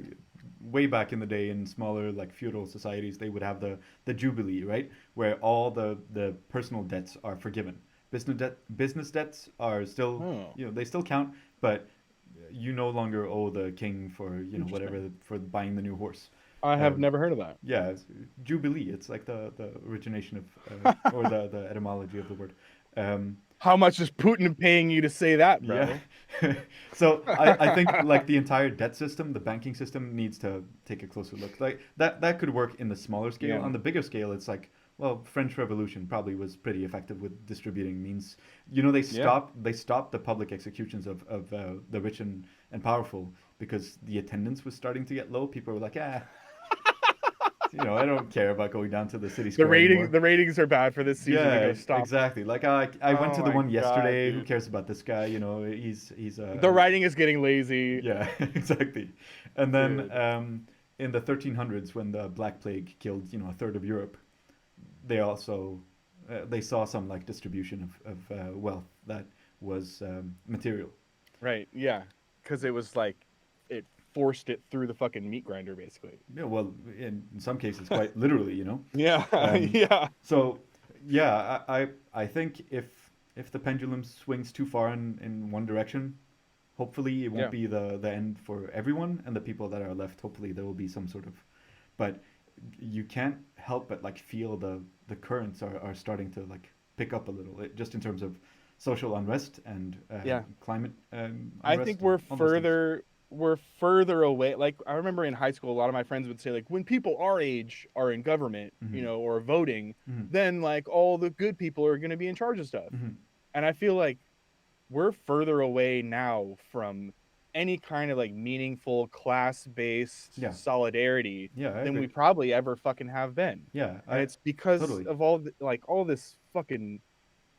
way back in the day in smaller like feudal societies, they would have the jubilee, right, where all the personal debts are forgiven. Business debts are still, oh, they still count, but you no longer owe the king for interesting. whatever for buying the new horse. I have Um, never heard of that. Yeah, it's Jubilee. It's like the origination of, or the etymology of the word. Um, How much is Putin paying you to say that, yeah. bro? So I think like the entire debt system, the banking system needs to take a closer look. Like that could work in the smaller scale. Yeah. On the bigger scale, it's like, well, French Revolution probably was pretty effective with distributing means. Yeah. They stopped the public executions of the rich and powerful because the attendance was starting to get low. People were like, I don't care about going down to the city square anymore. The ratings are bad for this season to Yeah, go stop. exactly. Like I went Oh to the my one god, yesterday. Who dude. cares about this guy? He's The writing is getting lazy. yeah, exactly. And then Dude. in the 1300s, when the Black Plague killed a third of Europe, they also they saw some like distribution of wealth that was material. Right. Yeah. Because it was like, it forced it through the fucking meat grinder, basically. Yeah, well, in some cases, quite literally. Yeah. Um, Yeah. so yeah, I think if the pendulum swings too far in one direction, hopefully it won't Yeah. be the end for everyone, and the people that are left, hopefully there will be some sort of, but you can't help but like feel the currents are starting to like pick up a little, just in terms of social unrest and Yeah. climate I think unrest and all those things. we're further away. Like I remember in high school, a lot of my friends would say like when people our age are in government, Hmm. or voting, Hmm. then like all the good people are going to be in charge of stuff. Hmm. And I feel like we're further away now from any kind of like meaningful class-based Yeah, solidarity yeah, I than agree. we probably ever fucking have been. Yeah, And I it's because totally. of all this fucking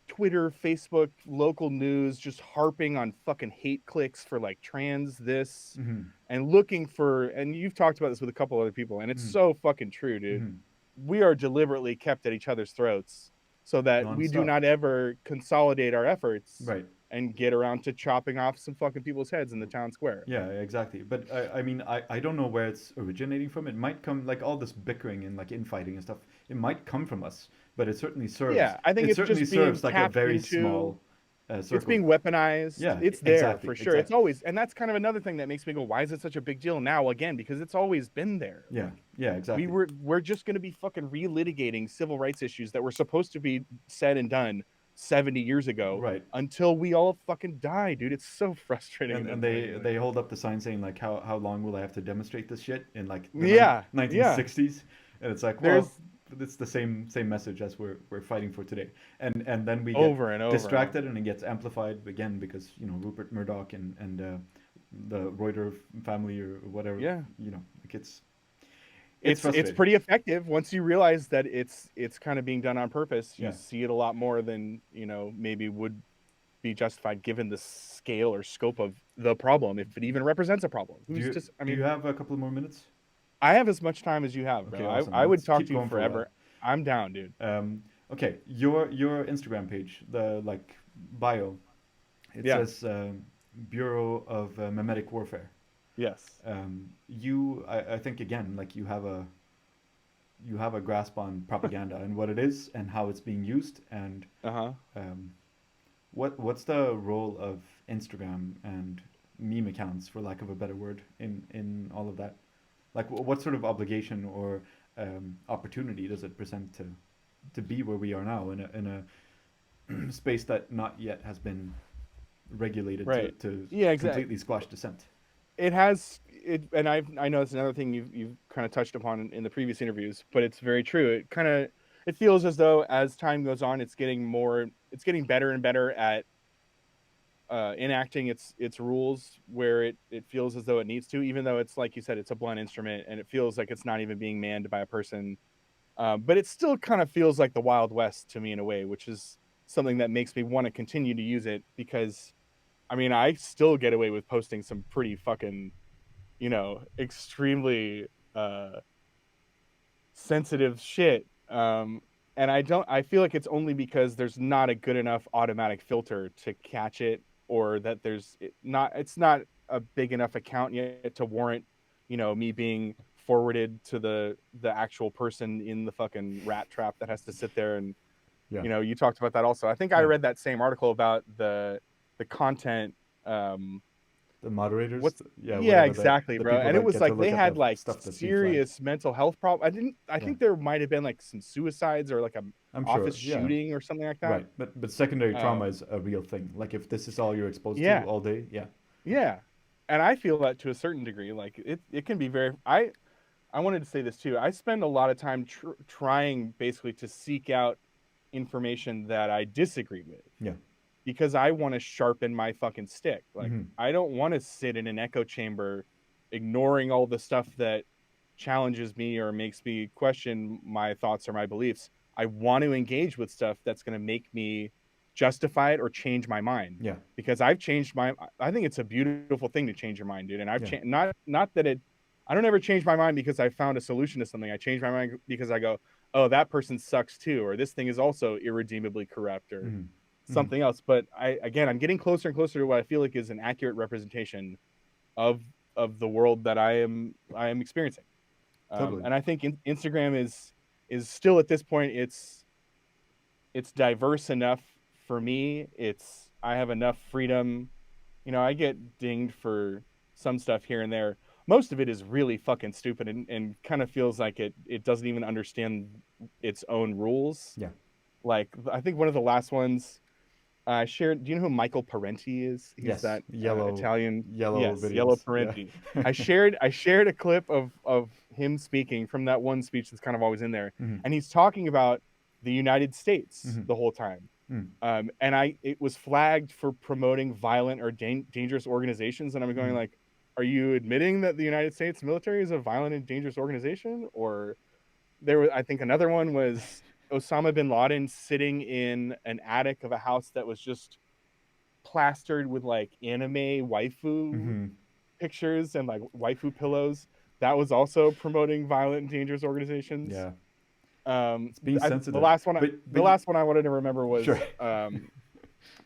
Twitter, Facebook, local news just harping on fucking hate clicks for like trans this Hmm. and looking for, and you've talked about this with a couple other people, and it's Hmm. so fucking true, dude. Hmm. We are deliberately kept at each other's throats so that we do Nonstop. not ever consolidate our efforts Right. and get around to chopping off some fucking people's heads in the town square. Yeah, exactly. But I mean, I don't know where it's originating from. It might come like all this bickering and like infighting and stuff. It might come from us, but it certainly serves. Yeah, I think It it's certainly just being serves like a tapped very into. small It's circle. being weaponized. Yeah, It's there exactly, for sure. It's exactly. always, and that's kind of another thing that makes me go, why is it such a big deal now again? Because it's always been there. Yeah, Like yeah, exactly. we're just going to be fucking relitigating civil rights issues that were supposed to be said and done 70 years ago Right. until we all fucking die, dude. It's so frustrating and And annoying. Like, they hold up the sign saying like how long will I have to demonstrate this shit in like the yeah, yeah. 1960s, and it's like, well, There's it's the same message as we're fighting for today. And then we get over and over and over. distracted and it gets amplified again because Rupert Murdoch and the Reuter family or whatever, Yeah. like it's It's frustrating. pretty effective once you realize that it's kind of being done on purpose. You Yeah. see it a lot more than, maybe would be justified given the scale or scope of the problem, if it even represents a problem. Do Who's you just, I do you mean, have a couple more minutes? I have as much time as you have, Okay, bro. awesome. I would Let's talk keep to you going for a while. forever. I'm down, dude. Okay, your Instagram page, the like bio, it Yeah. says Bureau of Memetic Warfare. Yes. I think again, like you have a grasp on propaganda and what it is and how it's being used, and Uh-huh. um, what's the role of Instagram and meme accounts, for lack of a better word, in all of that? Like, what sort of obligation or opportunity does it present to be where we are now in a space that not yet has been regulated Right. to Yeah, exactly. completely squash dissent? It has it, and I know it's another thing you've kind of touched upon in the previous interviews, but it's very true. It feels as though as time goes on, it's getting better and better at enacting its rules where it feels as though it needs to, even though it's like you said, it's a blunt instrument and it feels like it's not even being manned by a person. But it still kind of feels like the Wild West to me in a way, which is something that makes me want to continue to use it because I mean I still get away with posting some pretty fucking extremely uh sensitive shit. And I feel like it's only because there's not a good enough automatic filter to catch it, or that it's not a big enough account yet to warrant, me being forwarded to the actual person in the fucking rat trap that has to sit there and, Yeah, you talked about that also. I think I yeah. read that same article about the content. The moderators, What's yeah, Yeah, whatever, exactly, the bro. people And it that was get to like they look at had the like stuff that's being flagged. serious mental health problem. I Yeah, think there might have been like some suicides or like a I'm office sure. Yeah, shooting or something like that. right. But secondary trauma Um is a real thing. Like if this is all you're exposed to yeah. all day, yeah, Yeah. And I feel that to a certain degree. Like it can be very I wanted to say this too. I spend a lot of time trying basically to seek out information that I disagree with yeah. because I want to sharpen my fucking stick. Like Hmm. I don't want to sit in an echo chamber ignoring all the stuff that challenges me or makes me question my thoughts or my beliefs. I want to engage with stuff that's going to make me justify it or change my mind Yeah, because I think it's a beautiful thing to change your mind, dude. And I've yeah. changed not that it I don't ever change my mind because I found a solution to something. I change my mind because I go, "Oh, that person sucks too," or this thing is also irredeemably corrupt or Hmm. Hmm. something else. But I'm getting closer and closer to what I feel like is an accurate representation of the world that I am experiencing. Totally. And I think Instagram is still at this point it's diverse enough for me. I have enough freedom. I get dinged for some stuff here and there, most of it is really fucking stupid and kind of feels like it doesn't even understand its own rules. Yeah. Like I think one of the last ones I shared. Do you know who Michael Parenti is? He's Yes. that Yellow Italian. yellow Yes, Yellow videos. Yeah. Parenti. I shared a clip of him speaking from that one speech that's kind of always in there, Hmm. and he's talking about the United States Hmm. the whole time. Hmm. And it was flagged for promoting violent or dangerous organizations, and I'm going Hmm. like, are you admitting that the United States military is a violent and dangerous organization? Or there was, I think another one was Osama bin Laden sitting in an attic of a house that was just plastered with like anime waifu Hmm. pictures and like waifu pillows. That was also promoting violent and dangerous organizations. Yeah. It's being The sensitive. last one, But I wanted to remember sure. was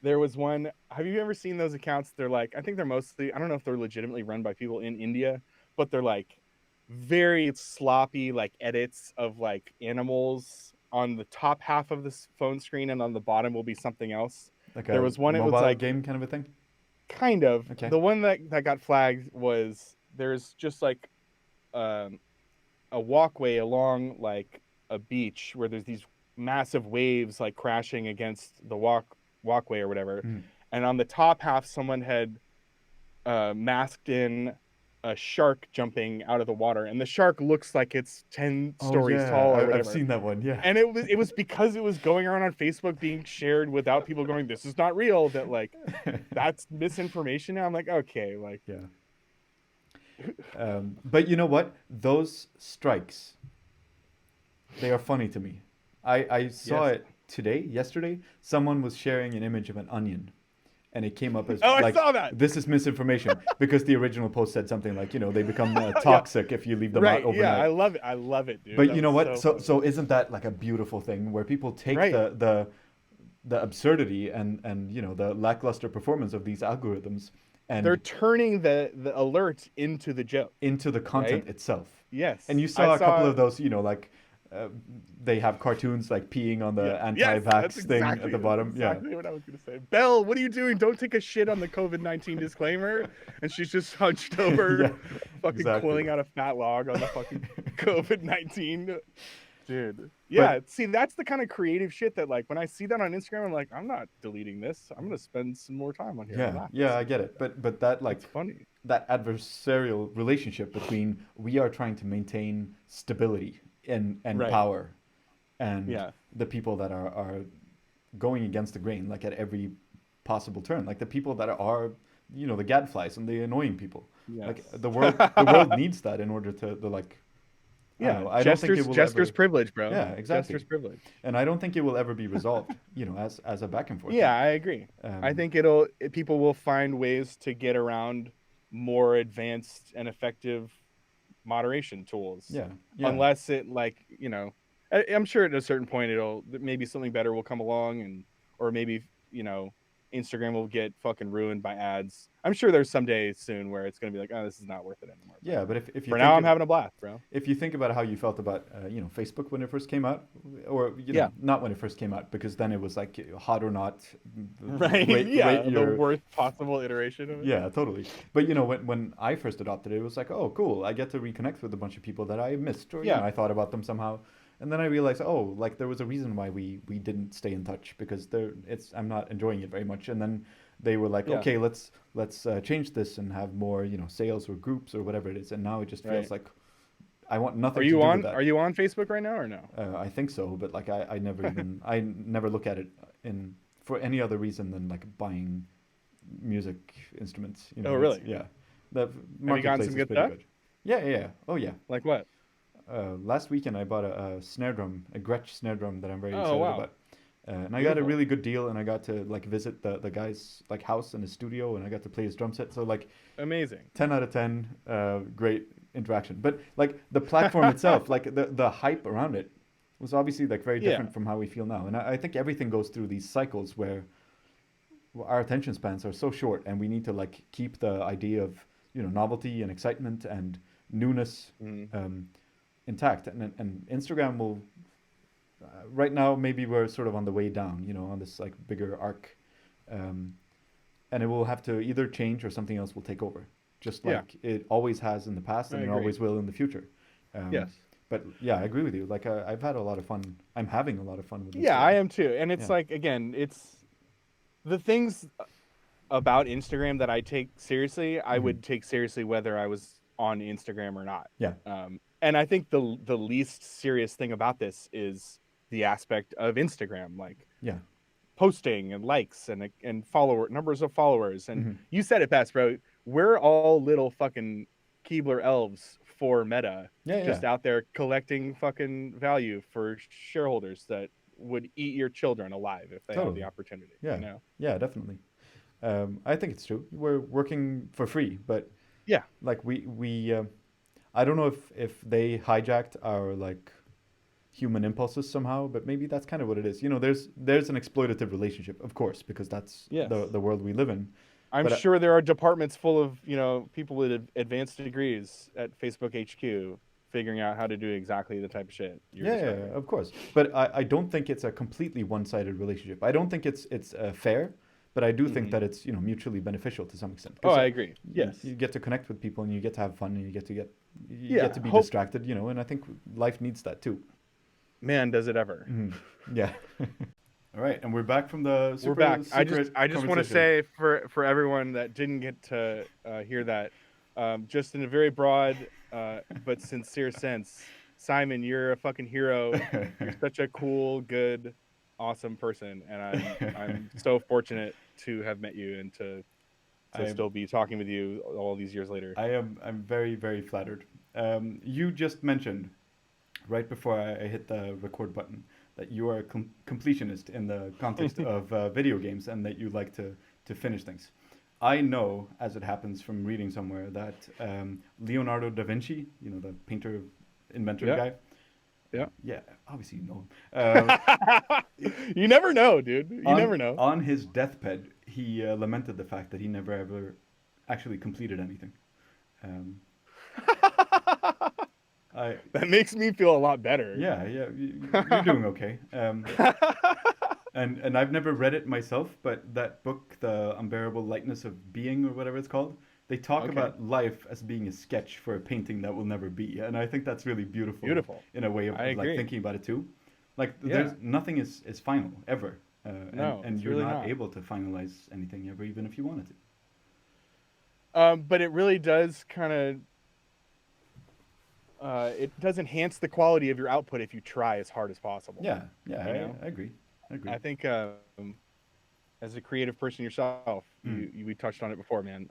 there was one. Have you ever seen those accounts? They're like, I think they're mostly, I don't know if they're legitimately run by people in India, but they're like very sloppy, like edits of like animals on the top half of this phone screen, and on the bottom will be something else. Like There a was one, it was mobile like game kind of a thing. kind of Okay. the one that got flagged was there's just like um, a walkway along like a beach where there's these massive waves like crashing against the walkway or whatever, Hmm. and on the top half someone had masked in a shark jumping out of the water, and the shark looks like it's 10 Oh stories yeah, tall or I've whatever. seen that one. Yeah. And it was because it was going around on Facebook being shared without people going, this is not real, that like that's misinformation. Now I'm like, okay, like Yeah. But you know what? Those strikes, they are funny to me. I saw yes. it today, yesterday. Someone was sharing an image of an onion, and it came up as Oh, I like, saw that. this is misinformation because the original post said something like, they become Yeah, toxic if you leave them out right. Yeah, overnight. I love it, dude. But That you was know what? so So funny. so isn't that like a beautiful thing where people take Right. the absurdity and the lackluster performance of these algorithms They're and turning the alert into the joke, into the content right? itself. And Yes. you I saw a couple saw of those, like uh, they have cartoons like peeing on Yeah. the Yes, that's anti-vax thing at the that's bottom. Yeah. exactly what I was gonna say. Belle, what are you doing? Don't take a shit on the COVID-19 disclaimer. And she's just hunched over, Yeah, fucking exactly. coiling out a fat log on the fucking COVID-19. Dude. Yeah, But see, that's the kind of creative shit that like when I see that on Instagram, I'm like, I'm not deleting this. I'm gonna spend some more time on here. yeah, Relax. yeah, I get it. But that It's like funny. that adversarial relationship between we are trying to maintain stability and Right. power and Yeah. the people that are going against the grain like at every possible turn, like the people that are the gadflies and the annoying people. Like Yes. the world needs that in order to the like I don't Yeah. know. I don't think it will Jester's ever. privilege, bro. Yeah, exactly. Jester's privilege. And I don't think it will ever be resolved, as a back and forth Yeah, thing. I agree. I Um, think people will find ways to get around more advanced and effective moderation tools, yeah, yeah, unless it like I'm sure at a certain point it'll maybe something better will come along, and or maybe Instagram will get fucking ruined by ads. I'm sure there's some day soon where it's gonna be like, oh, this is not worth it anymore. But yeah. But if you for now, think I'm of having a blast, bro. if you think about how you felt about Facebook when it first came out, or Yeah. not when it first came out, because then it was like hot or not, Right. rate Yeah. The your. worst possible iteration of it. Yeah, totally. But when I first adopted it, it was like, oh, cool. I get to reconnect with a bunch of people that I missed, or Yeah. I thought about them somehow. And then I realized, oh, like there was a reason why we didn't stay in touch because I'm not enjoying it very much. And then they were like, Yeah. okay, let's change this and have more, sales or groups or whatever it is. And now it just feels Right. like I want nothing to do with Are that. you on Facebook right now or no? I think so, but like I never look at it in for any other reason than like buying music instruments. Oh, It's really? yeah, the Have you gotten marketplace some is good pretty stuff? good. Yeah, yeah, yeah. Oh yeah. Like what? Last weekend I bought a snare drum, a Gretsch snare drum that I'm very Oh, excited wow. about. And I got a Beautiful. really good deal, and I got to like visit the guy's like house and his studio, and I got to play his drum set. So like Amazing. 10 out of 10, great interaction. But like the platform itself, like the hype around it, was obviously like very Yeah. different from how we feel now. And I think everything goes through these cycles where our attention spans are so short, and we need to like keep the idea of novelty and excitement and newness Mhm. intact. And Instagram will right now maybe we're sort of on the way down, on this like bigger arc, um, and it will have to either change or something else will take over. just Yeah, like it always has in the past I and it agree. always will in the future. Um, Yes. but yeah, I agree with you. Like I've had a lot of fun. I'm having a lot of fun with Yeah, I Instagram. am too. And it's Yeah. like again, it's the things about Instagram that I take seriously, I Hmm. would take seriously whether I was on Instagram or not. Yeah. And I think the least serious thing about this is the aspect of Instagram, like Yeah. posting and likes and follower numbers of followers. And Hmm. you said it best, bro. We're all little fucking Keebler elves for Meta, Yeah. Yeah. just out there collecting fucking value for shareholders that would eat your children alive if they had the Totally. opportunity, you Yeah. know? Yeah. Definitely. I think it's true. We're working for free, but Yeah. like we I don't know if they hijacked our like human impulses somehow, but maybe that's kind of what it is. You know, there's an exploitative relationship, of course, because that's Yes. the world we live in. I'm But sure there are departments full of, people with advanced degrees at Facebook HQ figuring out how to do exactly the type of shit you're yeah, yeah, yeah, describing. of course. But I don't think it's a completely one-sided relationship. I don't think it's fair, but I do think Hmm. that it's mutually beneficial to some extent Oh, because I agree. you Yes. get to connect with people and you get to have fun and you get Yeah. to be Hope, distracted, and I think life needs that too. man, does it ever. Hmm. Yeah. All right, and we're back from the We're super back. secret I just want to conversation. say for everyone that didn't get to hear that, just in a very broad but sincere sense, Simon, you're a fucking hero. You're such a cool, good, awesome person, and I'm so fortunate to have met you and to I still be talking with you all these years later. I'm very very flattered. You just mentioned right before I hit the record button that you are a completionist in the context of video games and that you like to finish things. I know, as it happens from reading somewhere, that Leonardo da Vinci, the painter, inventor Yeah, guy. yeah. Yeah, obviously you know him. You never know, dude. You On never know. on his deathbed, he lamented the fact that he never ever actually completed anything. Um, I That makes me feel a lot better. Yeah, yeah, you're doing okay. And I've never read it myself, but that book, The Unbearable Lightness of Being, or whatever it's called, they talk Okay, about life as being a sketch for a painting that will never be, and I think that's really beautiful beautiful. in a way I of like agree. thinking about it too. Like there's Yeah, nothing is final ever, no, and it's you're really not not. able to finalize anything ever, even if you wanted to. But it really does kind of it does enhance the quality of your output if you try as hard as possible. Yeah, yeah, You know, I agree, I agree. I think as a creative person yourself, Mm. we touched on it before, man.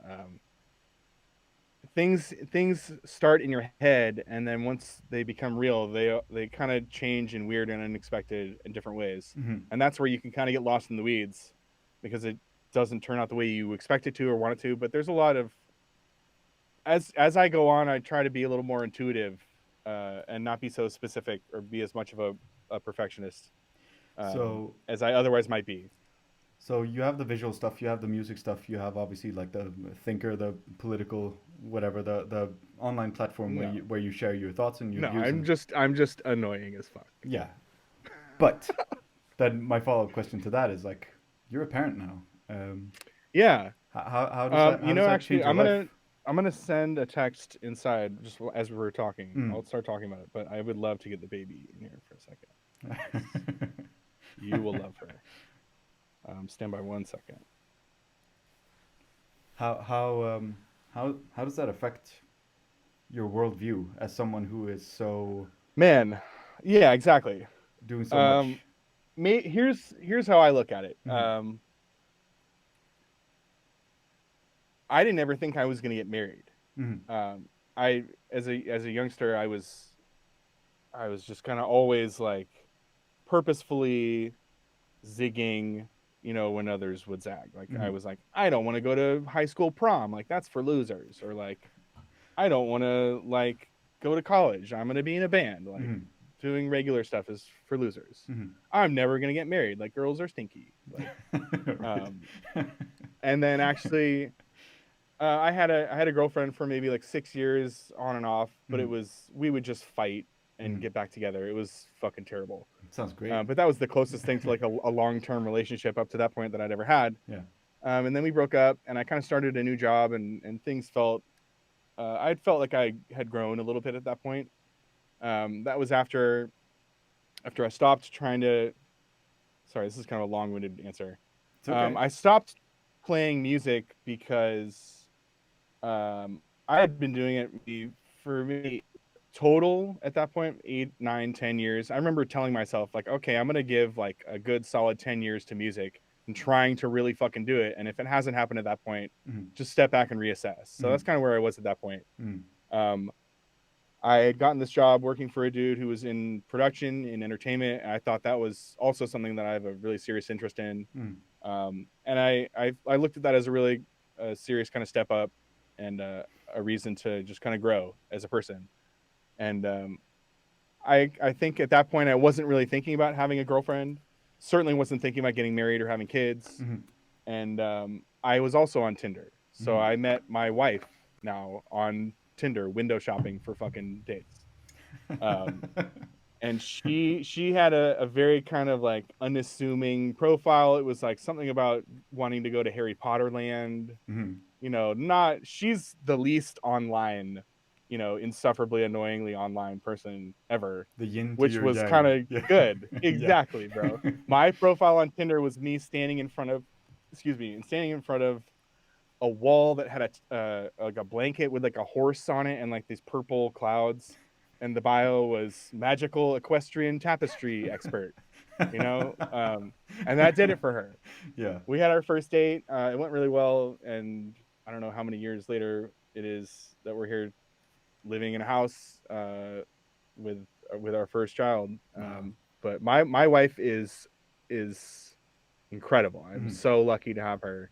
Things start in your head, and then once they become real, they kind of change in weird and unexpected and different ways, Hmm. and that's where you can kind of get lost in the weeds because it doesn't turn out the way you expect it to or want it to. But there's a lot of as I go on, I try to be a little more intuitive and not be so specific or be as much of a perfectionist So as I otherwise might be. So you have the visual stuff, you have the music stuff, you have obviously like the thinker, the political, whatever, the online platform No, where you share your thoughts and your no, views and I'm just annoying as fuck. yeah. But then my follow-up question to that is like, you're a parent now. Yeah. How does that Actually, change your life? I'm gonna send a text inside just as we're talking. Mm. I'll start talking about it, but I would love to get the baby in here for a second because you will love her. Stand by 1 second. how how how does that affect your worldview as someone who is so Man, yeah, exactly. doing so Um, much? here's how I look at it. Hmm. I didn't ever think I was gonna get married. Hmm. I as a youngster, I was just kind of always like purposefully zigging, when others would zag. Like I Hmm. was like, I don't want to go to high school prom. Like that's for losers. Or like, I don't want to like go to college. I'm gonna be in a band. Like Hmm. doing regular stuff is for losers. Hmm. I'm never gonna get married. Like girls are stinky. Like, um, Right. and then actually, I had a girlfriend for maybe like 6 years on and off, but Mhm. we would just fight and Mhm. get back together. It was fucking terrible. Sounds great. But that was the closest thing to like a long term relationship up to that point that I'd ever had. Yeah. And then we broke up, and I kind of started a new job, and things felt I'd felt like I had grown a little bit at that point. That was after I stopped trying to. Sorry, this is kind of a long-winded answer. It's okay. I stopped playing music because I had been doing it for maybe total at that point 8, 9, 10 years. I remember telling myself like, okay, I'm gonna give like a good solid 10 years to music and trying to really fucking do it. And if it hasn't happened at that point, Mm, just step back and reassess. So mm, that's kind of where I was at that point. mm, Um, I had gotten this job working for a dude who was in production in entertainment, and I thought that was also something that I have a really serious interest in. mm, And I looked at that as a really serious kind of step up and a reason to just kind of grow as a person. And I think at that point I wasn't really thinking about having a girlfriend. Certainly wasn't thinking about getting married or having kids. mm, And I was also on Tinder, so mm. I met my wife now on Tinder, window shopping for fucking dates. Um, and she had a very kind of like unassuming profile. It was like something about wanting to go to Harry Potter land. Mm. Not she's the least online, insufferably annoyingly online person ever, The yin to which your was kind yang. of Yeah. good. Yeah. Exactly, bro. My profile on Tinder was me standing in front of, excuse me, and standing in front of a wall that had a like a blanket with like a horse on it and like these purple clouds, and the bio was magical equestrian tapestry expert. And that did it for her. Yeah. We had our first date. It went really well, and I don't know how many years later it is that we're here living in a house with with our first child. Wow. But my wife is incredible. I'm Mm. so lucky to have her,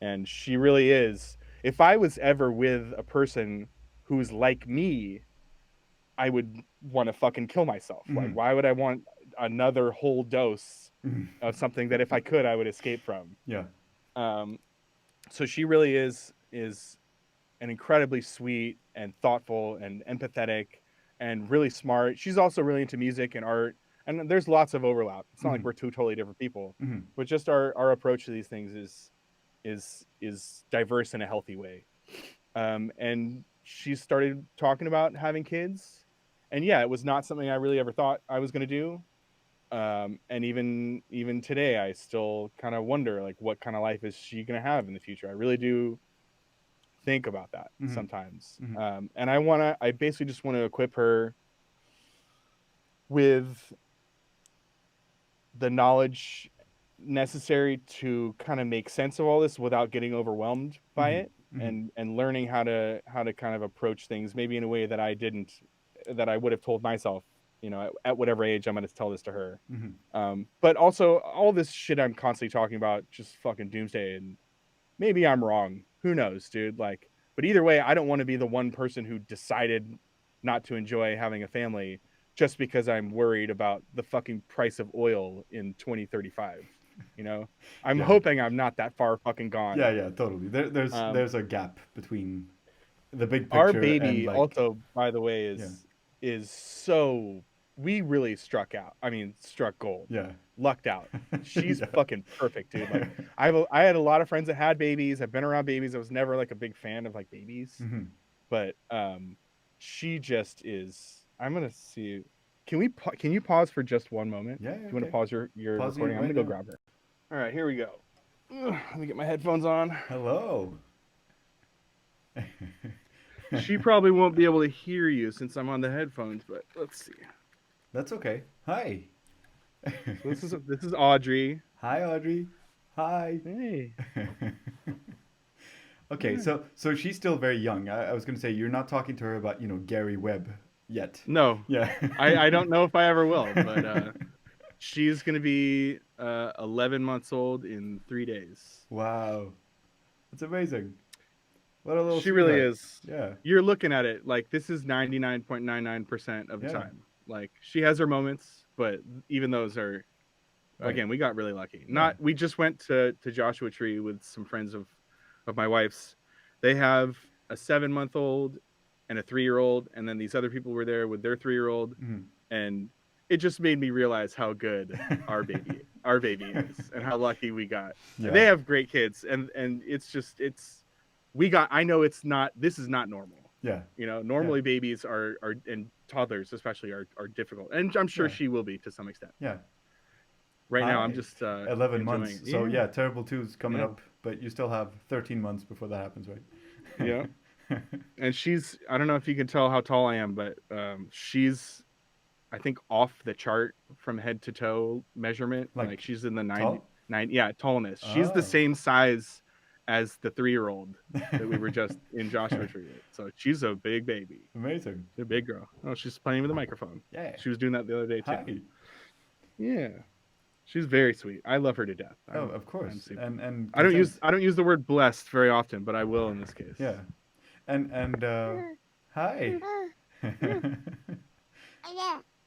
and she really is. If I was ever with a person who's like me, I would want to fucking kill myself. Like, Mm. why would I want another whole dose Mm. of something that if I could, I would escape from? Yeah. Um, so she really is an incredibly sweet and thoughtful and empathetic and really smart. She's also really into music and art, and there's lots of overlap. It's not like Mm. we're two totally different people, Mm. but just our approach to these things is diverse in a healthy way. And she started talking about having kids, and yeah, it was not something I really ever thought I was going to do. And even today, I still kind of wonder like what kind of life is she going to have in the future. I really do think about that Mm. sometimes. Mm. And I basically just want to equip her with the knowledge necessary to kind of make sense of all this without getting overwhelmed by Mm. it, Mm. and learning how to kind of approach things maybe in a way that I would have told myself, at whatever age I'm going to tell this to her. Mm. But also all this shit I'm constantly talking about, just fucking doomsday, and maybe I'm wrong. Who knows, dude? Like, but either way, I don't want to be the one person who decided not to enjoy having a family just because I'm worried about the fucking price of oil in 2035. You know, I'm Yeah. hoping I'm not that far fucking Yeah. gone. Yeah. Totally. There's Um, there's a gap between the big our picture and baby like also, by the way, yeah. is so we really struck out. I mean, struck gold, Yeah. lucked out. She's Yeah. fucking perfect, dude. Like I had a lot of friends that had babies. I've been around babies. I was never like a big fan of like babies, Mm-hmm. but she just is. I'm gonna see. Can you pause for just one moment? Yeah. Do Yeah. you want to Okay. pause your Pausing it recording? I'm right gonna go now. grab her. All right, here we go. Ugh, let me get my headphones on. Hello. She probably won't be able to hear you since I'm on the headphones, but let's see. That's okay. Hi. So this is Audrey. Hi, Audrey. Hi. Hey. Okay, Yeah. so she's still very young. I was gonna say you're not talking to her about Gary Webb yet. No, Yeah. I don't know if I ever will, but she's gonna be 11 months old in 3 days. Wow, that's amazing. What a little She really sweetheart. is. Yeah. You're looking at it like this is 99.99% of the Yeah. time. Like she has her moments, but even those are, Right. again, we got really lucky. Yeah. Not We just went to Joshua Tree with some friends of my wife's. They have a 7-month old and a 3-year old, and then these other people were there with their 3-year old, Mhm. and it just made me realize how good our baby is and how lucky we got. And Yeah. they have great kids, and it's just it's we got I know it's not this is not normal. Yeah. You know, Yeah. normally babies are and toddlers especially are difficult, and I'm sure Yeah. she will be to some extent. Yeah. Right now, I'm Hi. just 11 enjoying months. it. So Yeah, yeah, Terrible 2 is coming yeah, up, but you still have 13 months before that happens, right? yeah. And she's I don't know if you can tell how tall I am, but she's I think off the chart from head to toe measurement. Like Like she's in the tall? 9, yeah, tallness. She's the Oh. same size as the 3-year-old that we were just in Joshua Tree with. So she's a big baby. Amazing. She's a big girl. Oh, she's playing with the microphone. Yeah. She was doing that the other day too. Hi. Yeah. She's very sweet. I love her to death. Oh, of I'm course. super. And I don't content. use I don't use the word blessed very often, but I will in this case. Yeah. And hi.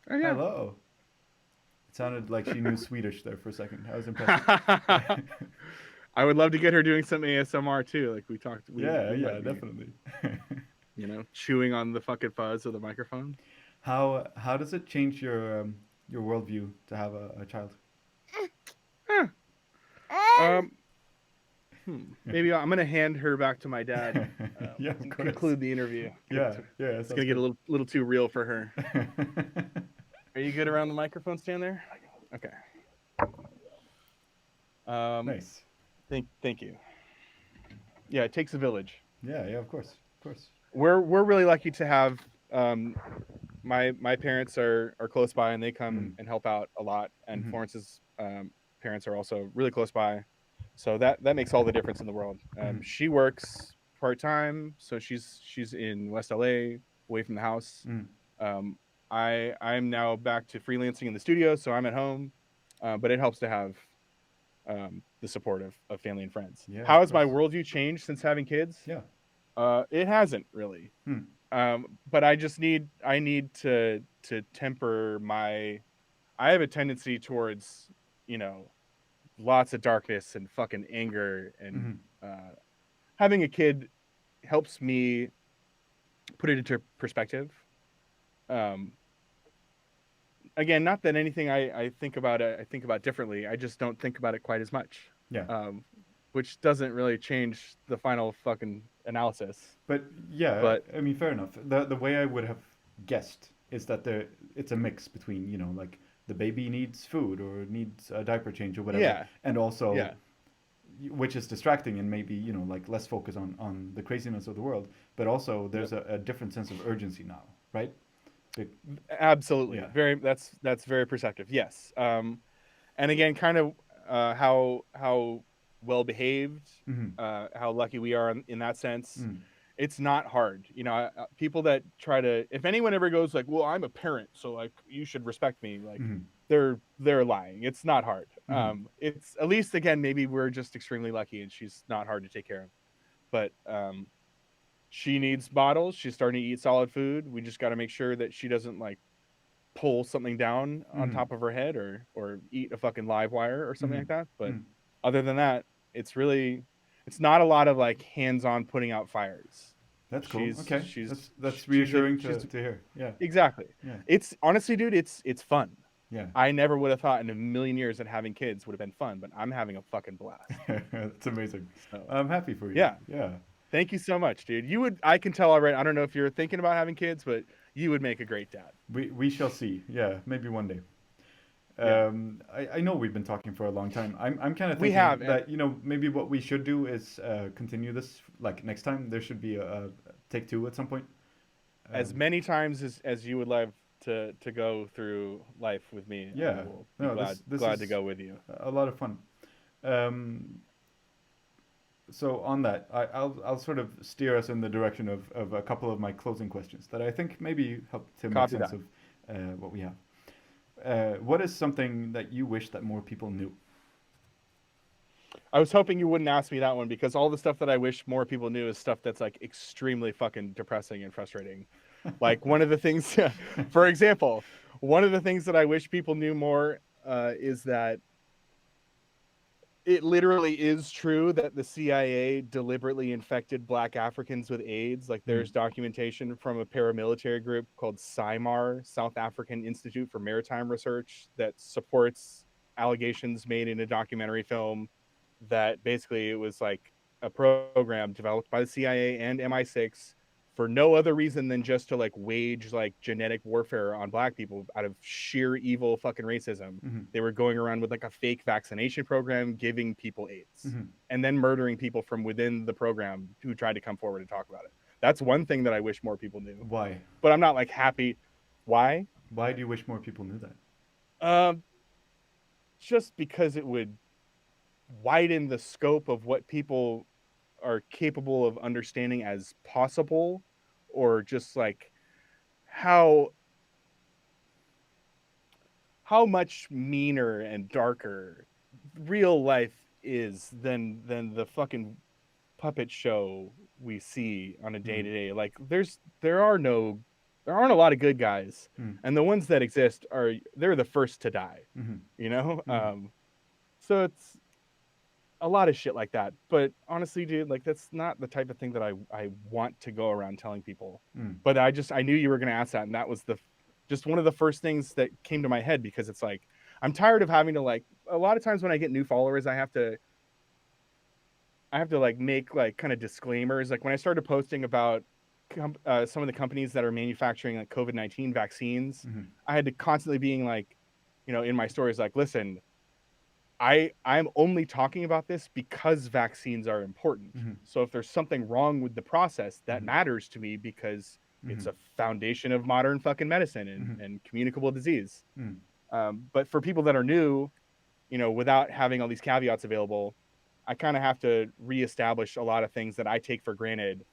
Oh yeah. Hello. It sounded like she knew Swedish there for a second. I was impressed. I would love to get her doing some ASMR too. Like we talked, Yeah, we yeah, might be, definitely. chewing on the fucking fuzz of the microphone. How does it change your worldview to have a child? Eh, um, maybe I'm gonna hand her back to my dad Yeah, of and course. conclude the interview Yeah, because yeah, it's sounds gonna get a good. little too real for her. Are you good around the microphone stand there? Okay. Um, Nice. thank you. Yeah, it takes a village. Yeah, yeah, of course, of course. We're really lucky to have um, my parents are close by and they come Mm, and help out a lot. And mm-hmm, Florence's parents are also really close by, so that makes all the difference in the world. mm-hmm, She works part time, so she's in West LA, away from the house. mm. Um, I'm now back to freelancing in the studio, so I'm at home, but it helps to have the support of family and friends. Yeah, How of has my course. worldview changed since having kids? Yeah. It hasn't really. Hmm. But I need to temper my. I have a tendency towards you know lots of darkness and fucking anger, and Mm-hmm. uh, having a kid helps me put it into perspective. Um, Again, not that anything I think about it, I think about differently. I just don't think about it quite as much, Yeah. um, which doesn't really change the final fucking analysis. But yeah, But I mean, fair enough. The way I would have guessed is that it's a mix between, like the baby needs food or needs a diaper change or whatever, yeah, and also yeah, which is distracting and maybe, like less focus on the craziness of the world, but also yep. there's a different sense of urgency now, right? Be- Absolutely. yeah. Very that's very perceptive. Yes. And again, kind of how well behaved, Mm-hmm. how lucky we are in that sense. Mm. It's not hard, people that try to. If anyone ever goes like, "Well, I'm a parent, so like you should respect me," like Mm-hmm. they're lying. It's not hard. Mm-hmm. It's at least again maybe we're just extremely lucky and she's not hard to take care of. But she needs bottles. She's starting to eat solid food. We just got to make sure that she doesn't like pull something down on Mm-hmm. top of her head or eat a fucking live wire or something like that. Mm-hmm. But Mm. other than that, it's not a lot of like hands-on putting out fires. That's cool. Okay, that's She's a reassuring she's to hear. Yeah. exactly. Yeah. It's honestly, dude, it's fun. Yeah. I never would have thought in a million years that having kids would have been fun, but I'm having a fucking blast. That's amazing. So I'm happy for you. yeah, Yeah. thank you so much, dude. I can tell already. I don't know if you're thinking about having kids, but you would make a great dad. We shall see. Yeah, maybe one day. Yeah, I know we've been talking for a long time. I'm kind of we thinking have, and that, maybe what we should do is continue this, like, next time. There should be a take two at some point. as Um, many times as you would love to go through life with me, I yeah. will be No, this glad to is go with you. a lot of fun. Um, so on that, I'll sort of steer us in the direction of a couple of my closing questions that I think maybe help to make Copy sense that. of what we have. What is something that you wish that more people knew? I was hoping you wouldn't ask me that one because all the stuff that I wish more people knew is stuff that's like extremely fucking depressing and frustrating. Like one of the things, for example, one of the things that I wish people knew more is that it literally is true that the CIA deliberately infected Black Africans with AIDS. Like Mm, there's documentation from a paramilitary group called SIMAR, South African Institute for Maritime Research, that supports allegations made in a documentary film that basically it was like a program developed by the CIA and MI6 for no other reason than just to like wage like genetic warfare on black people out of sheer evil fucking racism. Hmm. They were going around with like a fake vaccination program, giving people AIDS, Hmm. and then murdering people from within the program who tried to come forward and talk about it. That's one thing that I wish more people knew, Why? but I'm not like happy. Why? Why do you wish more people knew that? Um, just because it would widen the scope of what people are capable of understanding as possible, or just like how much meaner and darker real life is than the fucking puppet show we see on a day Mm. to day. Like there aren't a lot of good guys, Mm. and the ones that exist they're the first to die. Hmm. You know, Hmm. so it's a lot of shit like that. But honestly, dude, like that's not the type of thing that I want to go around telling people. Mm. But I knew you were gonna ask that, and that was the just one of the first things that came to my head, because it's like I'm tired of having to like a lot of times when I get new followers, I have to like make like kind of disclaimers. Like when I started posting about some of the companies that are manufacturing like COVID-19 vaccines, Hmm. I had to constantly being like, in my stories, like, listen, I'm only talking about this because vaccines are important. Hmm. So if there's something wrong with the process, that Hmm. matters to me because it's Hmm. a foundation of modern fucking medicine Hmm. and communicable disease. Mm. But for people that are new, without having all these caveats available, I kind of have to reestablish a lot of things that I take for granted,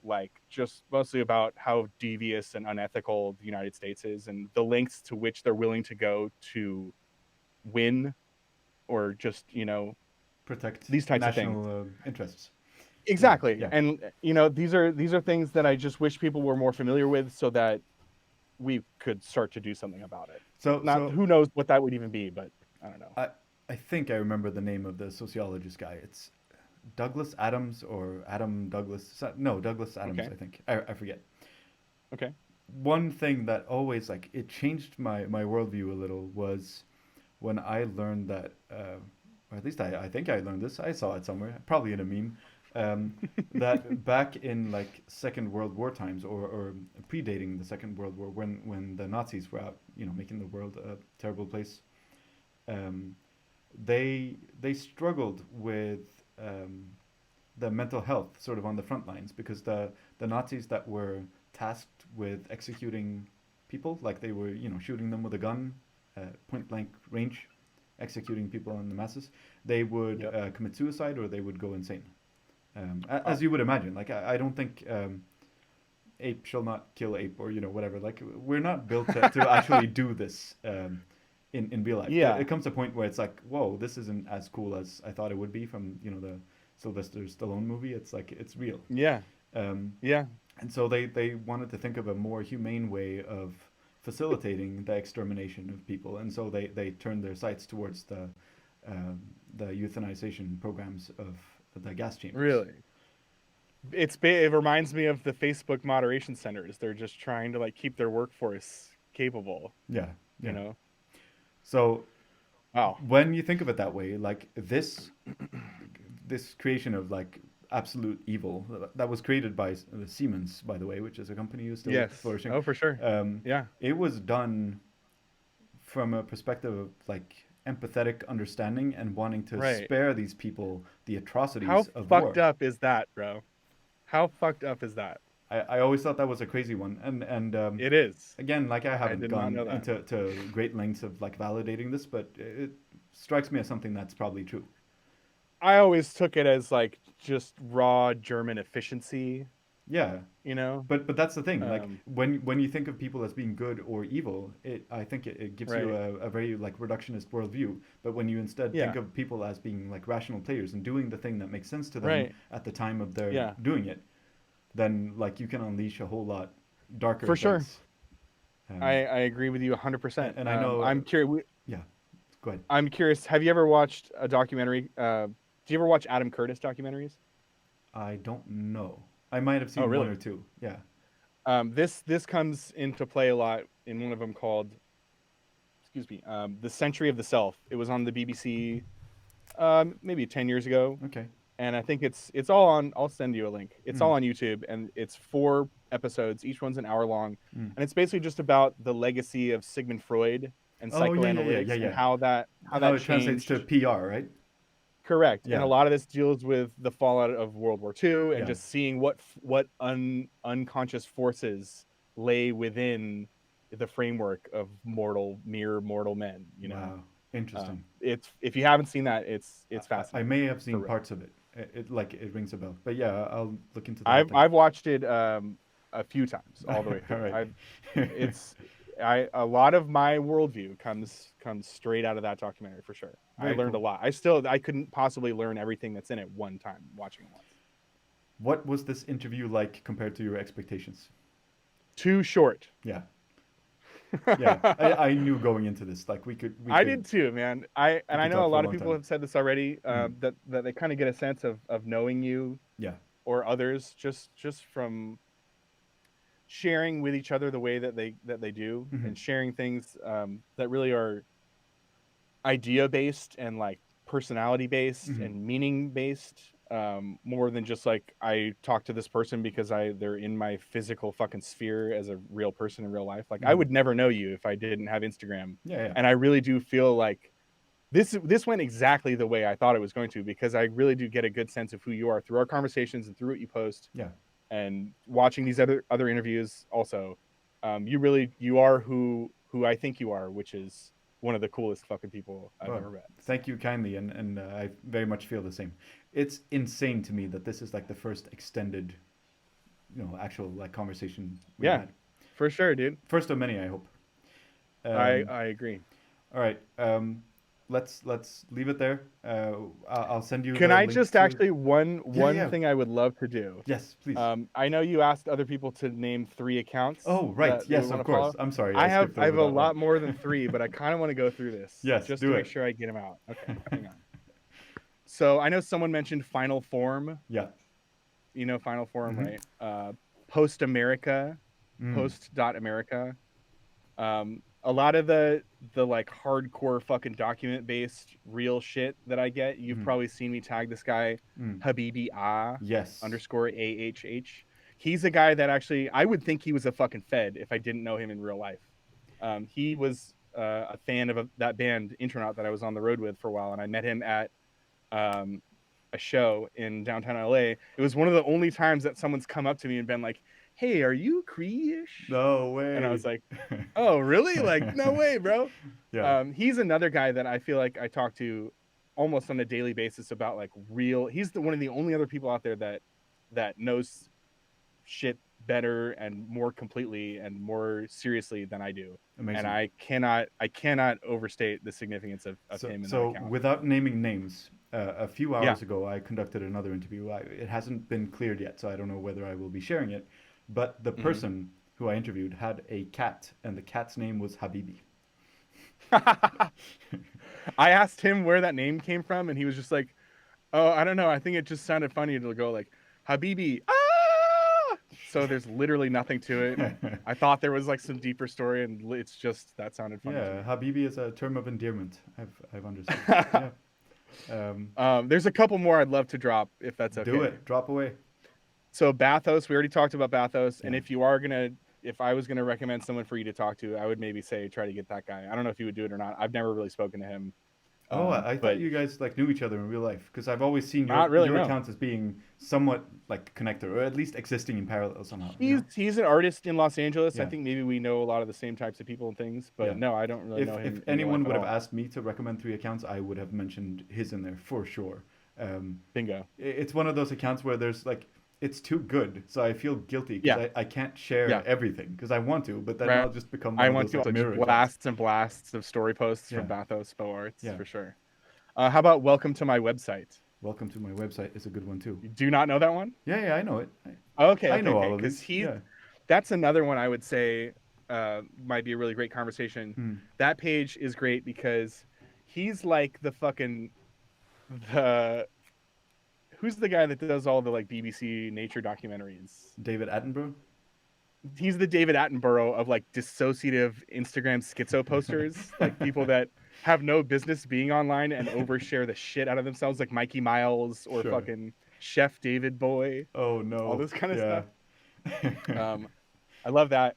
like just mostly about how devious and unethical the United States is and the lengths to which they're willing to go to win, or just, Protect these types of things. national interests. Yeah, Exactly. yeah. And these are things that I just wish people were more familiar with, so that we could start to do something about it. So, Not so who knows what that would even be, but I don't know. I, I think I remember the name of the sociologist guy. It's Douglas Adams or Adam Douglas. No, Douglas Adams. Okay. I think I forget. Okay. One thing that always like it changed my worldview a little was when I learned that, or at least I think I learned this. I saw it somewhere, probably in a meme. That back in like Second World War times, or predating the Second World War, when the Nazis were out, making the world a terrible place, um, they struggled with um, the mental health sort of on the front lines, because the Nazis that were tasked with executing people, like they were shooting them with a gun, point blank range, executing people in the masses, they would Yep. commit suicide or they would go insane. Oh, As you would imagine, like I don't think ape shall not kill ape, or whatever. Like we're not built to actually do this in real life. yeah. It comes to a point where it's like, whoa, this isn't as cool as I thought it would be from the Sylvester Stallone movie. It's like it's real. Yeah. Um, Yeah. and so they wanted to think of a more humane way of facilitating the extermination of people, and so they turned their sights towards the euthanization programs of the gas chambers. Really. It reminds me of the Facebook moderation centers. They're just trying to like keep their workforce capable, Yeah, you yeah. know. So Wow. when you think of it that way, like this creation of like absolute evil that was created by Siemens, by the way, which is a company who's still Yes. flourishing. Oh, for sure. Um, Yeah. it was done from a perspective of like empathetic understanding and wanting to Right. spare these people the How atrocities of fucked war. up is that, bro? How fucked up is that? I always thought that was a crazy one, and It is. again, like I I haven't did not gone know that. into great lengths of like validating this, but it strikes me as something that's probably true. I always took it as like just raw German efficiency, Yeah, you know? but that's the thing. Like Um, when you think of people as being good or evil, I think it gives you right. a very like reductionist worldview. But when you instead think Yeah. of people as being like rational players and doing the thing that makes sense to them Right. at the time of their Yeah. doing it, then like you can unleash a whole lot darker For sure. things. Um, I agree with you 100%. and I know, I'm curious. yeah. Go ahead. I'm curious. Have you ever watched a documentary? Do you ever watch Adam Curtis documentaries? I don't know. I might have Oh, seen one really? or two. Yeah. This comes into play a lot in one of them called, excuse me, The Century of the Self. It was on the BBC, maybe 10 years ago, Okay. and I think it's all on. I'll send you a link. It's all Mm. on YouTube, and it's 4 episodes. Each one's an hour long, Mm. and it's basically just about the legacy of Sigmund Freud and Oh yeah, yeah, yeah, yeah, psychoanalytics and yeah. how that How it translates to changed. PR, right? Correct, and a Yeah, lot of this deals with the fallout of World War II and yeah. just seeing what unconscious forces lay within the framework of mere mortal men. Wow, interesting. It's if you haven't seen that, it's I may fascinating have for seen real. parts of it. It rings a bell. But yeah, I'll look into the whole I've thing. I've watched it a few times all the way All through. right. It's I a lot of my worldview comes straight out of that documentary for sure. I Very learned a cool. lot. I couldn't possibly learn everything that's in it one time watching it once. What was this interview like compared to your expectations? Too short. Yeah, yeah. I knew going into this, like we I could did too, man. we I could know a talk for a lot of long people time. have said this already. Mm. That they kind of get a sense of knowing you Yeah. or others just from sharing with each other the way that they do Hmm. and sharing things that really are idea based and like personality based Hmm. and meaning based, more than just like I talk to this person because they're in my physical fucking sphere as a real person in real life. Like I Hmm. would never know you if I didn't have Instagram, Yeah, yeah. and I really do feel like this went exactly the way I thought it was going to, because I really do get a good sense of who you are through our conversations and through what you post Yeah. and watching these other interviews also. You are who I think you are, which is one of the coolest fucking people I've Well, ever met. So thank you kindly, and I very much feel the same. It's insane to me that this is like the first extended, actual like conversation we've yeah, had. for sure, dude. First of many, I hope. I Um, I agree. all right. Let's leave it there. I'll send you Can the I link just to. actually Yeah, one yeah. thing I would love to do? Yes, please. I know you asked other people to name 3 accounts Oh, right. that they would Yes, want of to follow. course. I'm sorry. I skipped I have over a that one. lot more than three, but I kind of want to go through this Yes, just to do make it. sure I get them out. Okay, hang on. So I know someone mentioned Final Form. Yeah. You know Final Form, Mm-hmm. right? Post America, Mm. Post dot America. A lot of the like hardcore fucking document based real shit that I get, you've Mm. probably seen me tag this guy Mm. Habibi Yes. underscore AHH. He's a guy that actually I would think he was a fucking Fed if I didn't know him in real life. He was a fan of that band Intronaut that I was on the road with for a while, and I met him at um, a show in downtown LA. It was one of the only times that someone's come up to me and been like, "Hey, are you Cree-ish?" No And I way. was like, "Oh, really? Like, no way, bro." Yeah. He's another guy that I feel like I talk to almost on a daily basis about like real. He's one of the only other people out there that knows shit better and more completely and more seriously than I do. And Amazing. I cannot overstate the significance of So, him in that so account. without naming names, a few Yeah. hours ago, I conducted another interview. It hasn't been cleared yet, so I don't know whether I will be sharing it. But the Mm-hmm. person who I interviewed had a cat, and the cat's name was Habibi. I asked him where that name came from, and he was just like, "Oh, I don't know. I think it just sounded funny to go like Habibi." Ah! So there's literally nothing to it. I thought there was like some deeper story, and it's just that sounded funny to Yeah, me. Habibi is a term of endearment. I've understood. Yeah. Um, There's a couple more I'd love to drop if that's do okay. it. Drop away. So Bathos, we already talked about Bathos, and Yeah. if I was gonna recommend someone for you to talk to, I would maybe say try to get that guy. I don't know if he would do it or not. I've never really spoken to him, Oh, I thought but you guys like knew each other in real life because I've always seen not really. your No, accounts as being somewhat like connected or at least existing in parallel somehow. You know? he's an artist in Los Angeles. I Yeah. think maybe we know a lot of the same types of people and things, but Yeah. no, I don't really know If him in real anyone life at would have all. asked me to recommend 3 accounts, I would have mentioned his in there for sure. Bingo. It's one of those accounts where there's like it's too good, so I feel guilty because Yeah, I can't share yeah. everything because I want to, but then Right. I'll just become I one of want those to like also just mirror accounts. blasts and blasts of story posts from Yeah. Bathos Bow Arts Yeah. for sure. How about welcome to my website? Welcome to my website is a good one too. You do not know that one? Yeah, yeah, I know it. Okay, I okay, know okay. all of Because these. Yeah. that's another one I would say might be a really great conversation. Hmm. That page is great because he's like the who's the guy that does all the like BBC nature documentaries? David Attenborough. He's the David Attenborough of like dissociative Instagram schizo posters, like people that have no business being online and overshare the shit out of themselves, like Mikey Miles or Sure. fucking Chef David Boy, Oh all no. this kind of Yeah. stuff. I love that.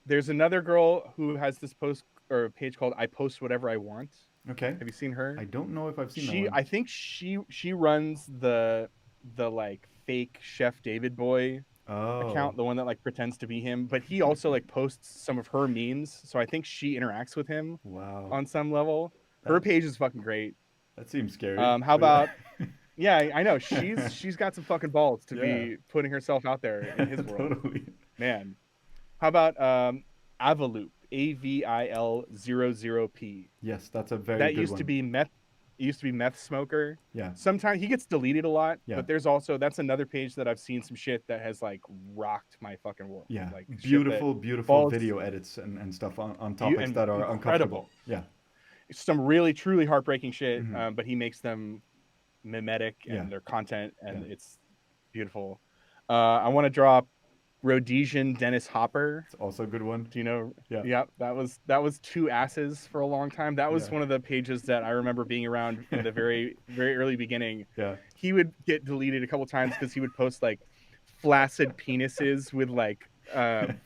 There's another girl who has this post or page called "I Post Whatever I Want." Okay. Have you seen her? I don't know if I've seen that one. I think she runs the like fake Chef David Boy Oh. account, the one that like pretends to be him, but he also like posts some of her memes. So I think she interacts with him Wow. on some level. Her That page is fucking great. that seems scary. How But about yeah. yeah, I know she's got some fucking balls to Yeah. be putting herself out there in his world, Totally. man. How about Avaloop, AVIL00P? Yes, that's a very That good used to one. be meth. It used to be meth smoker. Yeah. Sometimes he gets deleted a lot, Yeah. but there's also that's another page that I've seen some shit that has like rocked my fucking world. Yeah. Like shit that Beautiful, beautiful falls video edits and stuff on topics and that are uncomfortable. incredible. Yeah. Some really truly heartbreaking shit, Hmm. but he makes them mimetic Yeah. and their content, Yeah. and it's beautiful. I want to drop Rhodesian Dennis Hopper. It's also a good one. Do you know? Yeah. Yeah, that was two asses for a long time. That was Yeah. one of the pages that I remember being around in the very early beginning. Yeah. He would get deleted a couple times because he would post like flaccid penises with like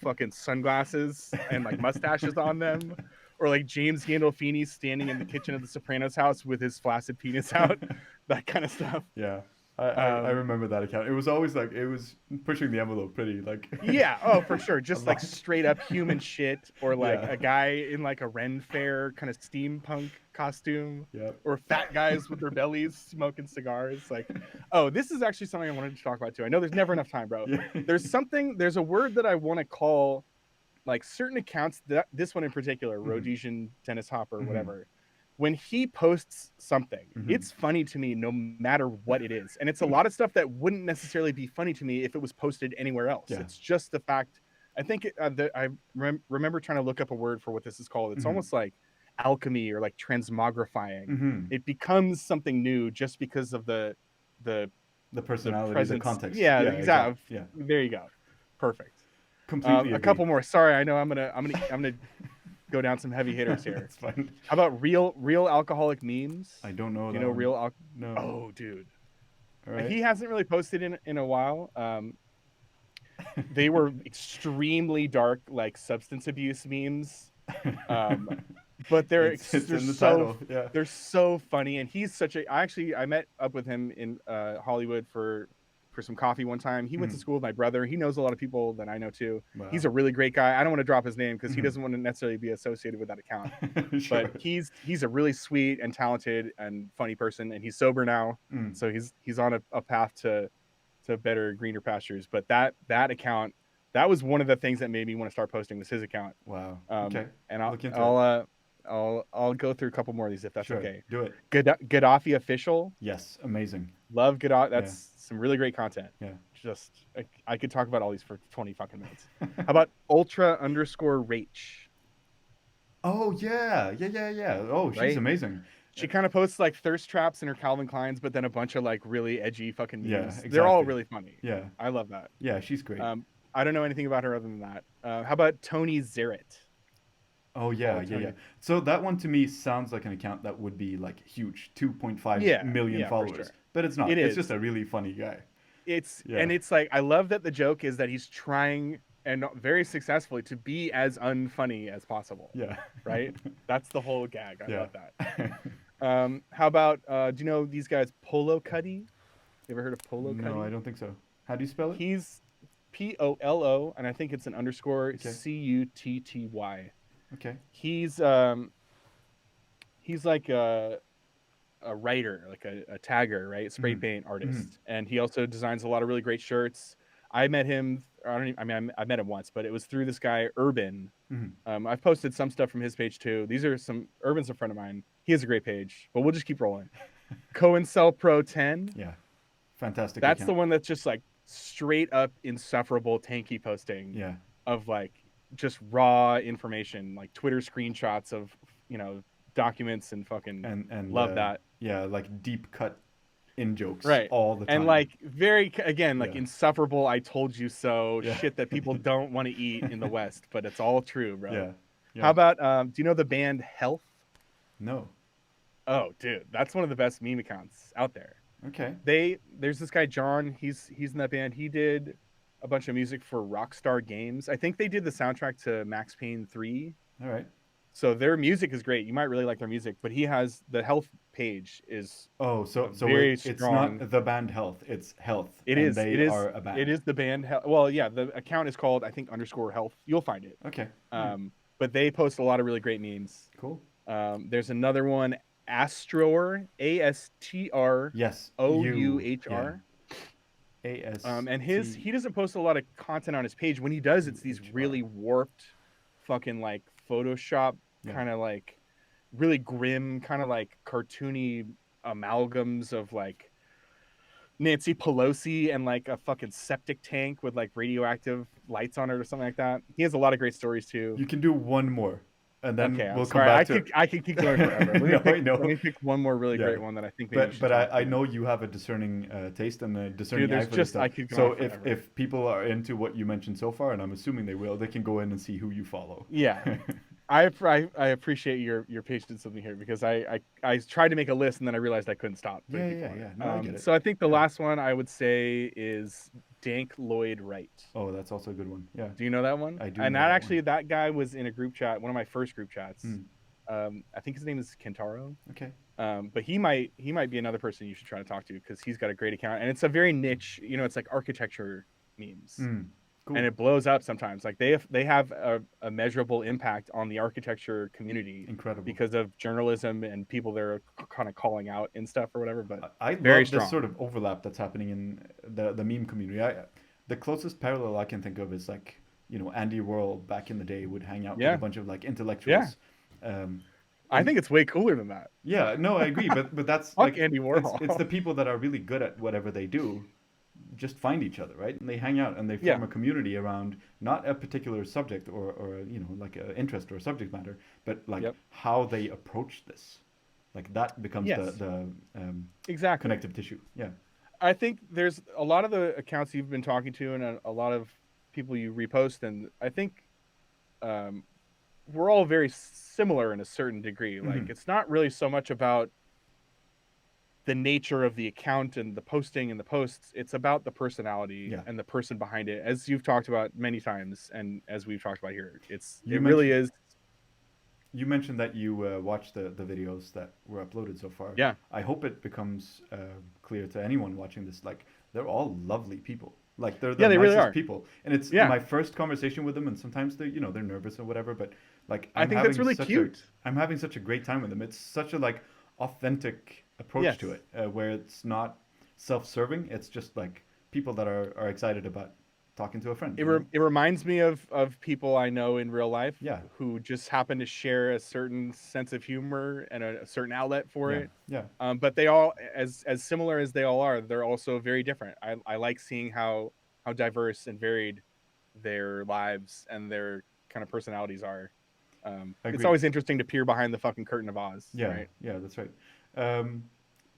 fucking sunglasses and like mustaches on them, or like James Gandolfini standing in the kitchen of the Sopranos house with his flaccid penis out, that kind of stuff. Yeah. I Um, remember that account. It was always like it was pushing the envelope pretty like Yeah, oh for sure. a Just like lot. straight up human shit, or like Yeah. a guy in like a Ren Fair kind of steampunk costume, Yeah. or fat guys with their bellies smoking cigars. Like, oh, this is actually something I wanted to talk about too. I know there's never enough time, bro. Yeah. There's a word that I want to call like certain accounts, that this one in particular, Hmm. Rhodesian Dennis Hopper, Hmm. whatever. When he posts something, Hmm. it's funny to me no matter what it is. And it's a lot of stuff that wouldn't necessarily be funny to me if it was posted anywhere else. Yeah. It's just the fact. I think remember trying to look up a word for what this is called. It's Hmm. almost like alchemy or like transmogrifying. Hmm. It becomes something new just because of the The the personality, the presence. context. Yeah, Yeah, exactly. exactly. Yeah. There you go. Perfect. Completely A agree. couple more. Sorry, I know I'm gonna go down some heavy hitters here. That's fine. How about real alcoholic memes? I don't know Do you that know one. No. Oh, dude, All right. he hasn't really posted in a while. They were extremely dark, like substance abuse memes. Um, but It's in the title. Yeah. they're so funny, and he's such a. I met up with him in Hollywood for some coffee one time. He went to Mhm. school with my brother. He knows a lot of people that I know too. He's Wow. a really great guy. I don't want to drop his name because he Mhm. doesn't want to necessarily be associated with that account. Sure. But he's a really sweet and talented and funny person, and he's sober now, Mm. so he's on a path to better greener pastures. But that account, that was one of the things that made me want to start posting, was his account. Wow. Okay. And Look into it. I'll go through a couple more of these if that's Sure. okay. Do it. Gaddafi official, Yes. Amazing. love Gaddafi. Yeah. That's some really great content. Yeah. Just I could talk about all these for 20 fucking minutes. How about ultra underscore rach? Oh yeah. Yeah. Yeah. Yeah. Oh, she's Right? amazing. She kind of posts like thirst traps in her Calvin Kleins, but then a bunch of like really edgy fucking Yeah. memes. They're all Exactly. really funny. Yeah. I love that. Yeah. She's great. I don't know anything about her other than that. How about Tony Zerrett? Oh yeah. Follow Yeah. Yeah. Tony. So that one to me sounds like an account that would be like huge, 2.5 Yeah, million yeah, for followers, sure. but it's It not. It's just is. a really funny guy. Yeah. It's like I love that the joke is that he's trying and very successfully to be as unfunny as possible. Yeah. Right? That's the whole gag. I Yeah. love that. How about do you know these guys Polo Cuddy? You ever heard of Polo No, I Cuddy? don't think so. How do you spell it? He's POLO, and I think it's an underscore Okay. CUTTY. Okay. He's like a writer, like a tagger, right? Spray Mhm. paint Mhm. artist, and he also designs a lot of really great shirts. I met him. I don't. Even, I mean, I met him once, but it was through this guy Urban. Mhm. I've posted some stuff from his page too. These are some Urban's a friend of mine. He has a great page, but we'll just keep rolling. Coincel Pro 10. Yeah. Fantastic That's the account. one that's just like straight up insufferable tanky posting Yeah. of like just raw information, like Twitter screenshots of documents and fucking And love that. yeah, like deep cut in jokes Right. all the And time. like very again, like Yeah. insufferable I told you so Yeah. shit that people don't want to eat in the West, but it's all true, bro. Yeah. How Yeah. about do you know the band Health? No. Oh, dude, that's one of the best meme accounts out there. Okay. There's this guy John. He's in that band. He did a bunch of music for Rockstar Games. I think they did the soundtrack to Max Payne 3. All right. So their music is great. You might really like their music, but he has the health page is Oh, a so very it's strong. not the band Health, it's Health, It and is. they It is. are a It band. is the band. Well, yeah, the account is called I think underscore health. You'll find it. Okay. All right. But they post a lot of really great memes. Cool. There's another one, Astror, Yes. Yeah. Astrouhr. A S And T he doesn't post a lot of content on his page. When he does, U it's these H R. really warped, fucking like Photoshop Yeah. kind of like really grim, kind of like cartoony amalgams of like Nancy Pelosi and like a fucking septic tank with like radioactive lights on it or something like that. He has a lot of great stories too. You can do one more, and then Okay, I'm we'll come sorry. back to I could keep going forever. it. No, I Let know. me pick one more really Yeah. great one that I think maybe you should But talk I to. know you have a discerning taste and a Dude, discerning eye there's for this just stuff. I could go So on forever. if people are into what you mentioned so far, and I'm assuming they will, they can go in and see who you follow. Yeah. I appreciate your patience with me here because I tried to make a list and then I realized I couldn't stop putting Yeah, people yeah, on yeah. it. No, I get it. So I think the Yeah. last one I would say is Dank Lloyd Wright. Oh, that's also a good one. Yeah, Do you know that one? I do And know that that actually one. that guy was in a group chat, one of my first group chats. Hmm. I think his name is Kentaro. Okay. But he might be another person you should try to talk to because he's got a great account and it's a very niche. It's like architecture memes, Hmm. and Cool. it blows up sometimes. Like they have a measurable impact on the architecture community Incredible. because of journalism and people they're kind of calling out and stuff or whatever. But I very love this strong. sort of overlap that's happening in the meme community. The closest parallel I can think of is like Andy Warhol back in the day would hang out with a Yeah, bunch of like yeah. intellectuals. Um, I and think it's way cooler than that. yeah, no, I agree, but that's Fuck like Andy it's Warhol. the people that are really good at whatever they do just find each other, right? And they hang out and they Yeah. form a community around not a particular subject or like an interest or a subject matter, but like Yep. how they approach this. Like that becomes the Yes. the Exactly. connective tissue. Yeah. I think there's a lot of the accounts you've been talking to and a lot of people you repost, and I think um, we're all very similar in a certain degree. Like Hmm. it's not really so much about the nature of the account and the posting and the posts. It's about the personality Yeah. and the person behind it, as you've talked about many times, and as we've talked about here. You It really mentioned is. you mentioned that you watched the videos that were uploaded so far. Yeah, I hope it becomes clear to anyone watching this, like they're all lovely people. Like they're the yeah, they really nicest are. people, and it's Yeah, my first conversation with them. And sometimes they're nervous or whatever, but like I think that's really cute. I'm having such a great time with them. It's such a like authentic approach Yes. to it, where it's not self-serving. It's just like people that are excited about talking to a friend. It reminds me of people I know in real life Yeah, who just happen to share a certain sense of humor and a certain outlet for yeah, it. yeah. But they all, as similar as they all are, they're also very different. I like seeing how diverse and varied their lives and their kind of personalities are. It's Agreed. always interesting to peer behind the fucking curtain of Oz, Yeah, right? yeah, that's right. Um,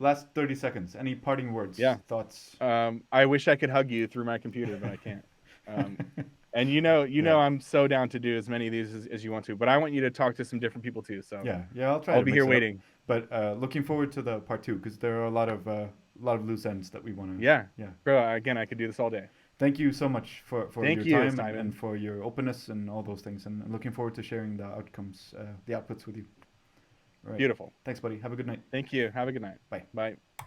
last 30 seconds. Any parting words, Yeah. thoughts? I wish I could hug you through my computer, but I can't. Um, and Yeah, I'm so down to do as many of these as you want to, but I want you to talk to some different people too. So yeah, yeah. I'll try I'll to be mix here it up. waiting. But looking forward to the part two because there are a lot of loose ends that we want to. Yeah, Yeah. bro. Again, I could do this all day. Thank you so much for Thank your you, time and Simon. for your openness and all those things. And looking forward to sharing the outcomes, the outputs with you. All right. Beautiful. Thanks, buddy. Have a good night. Thank you. Have a good night. Bye. Bye.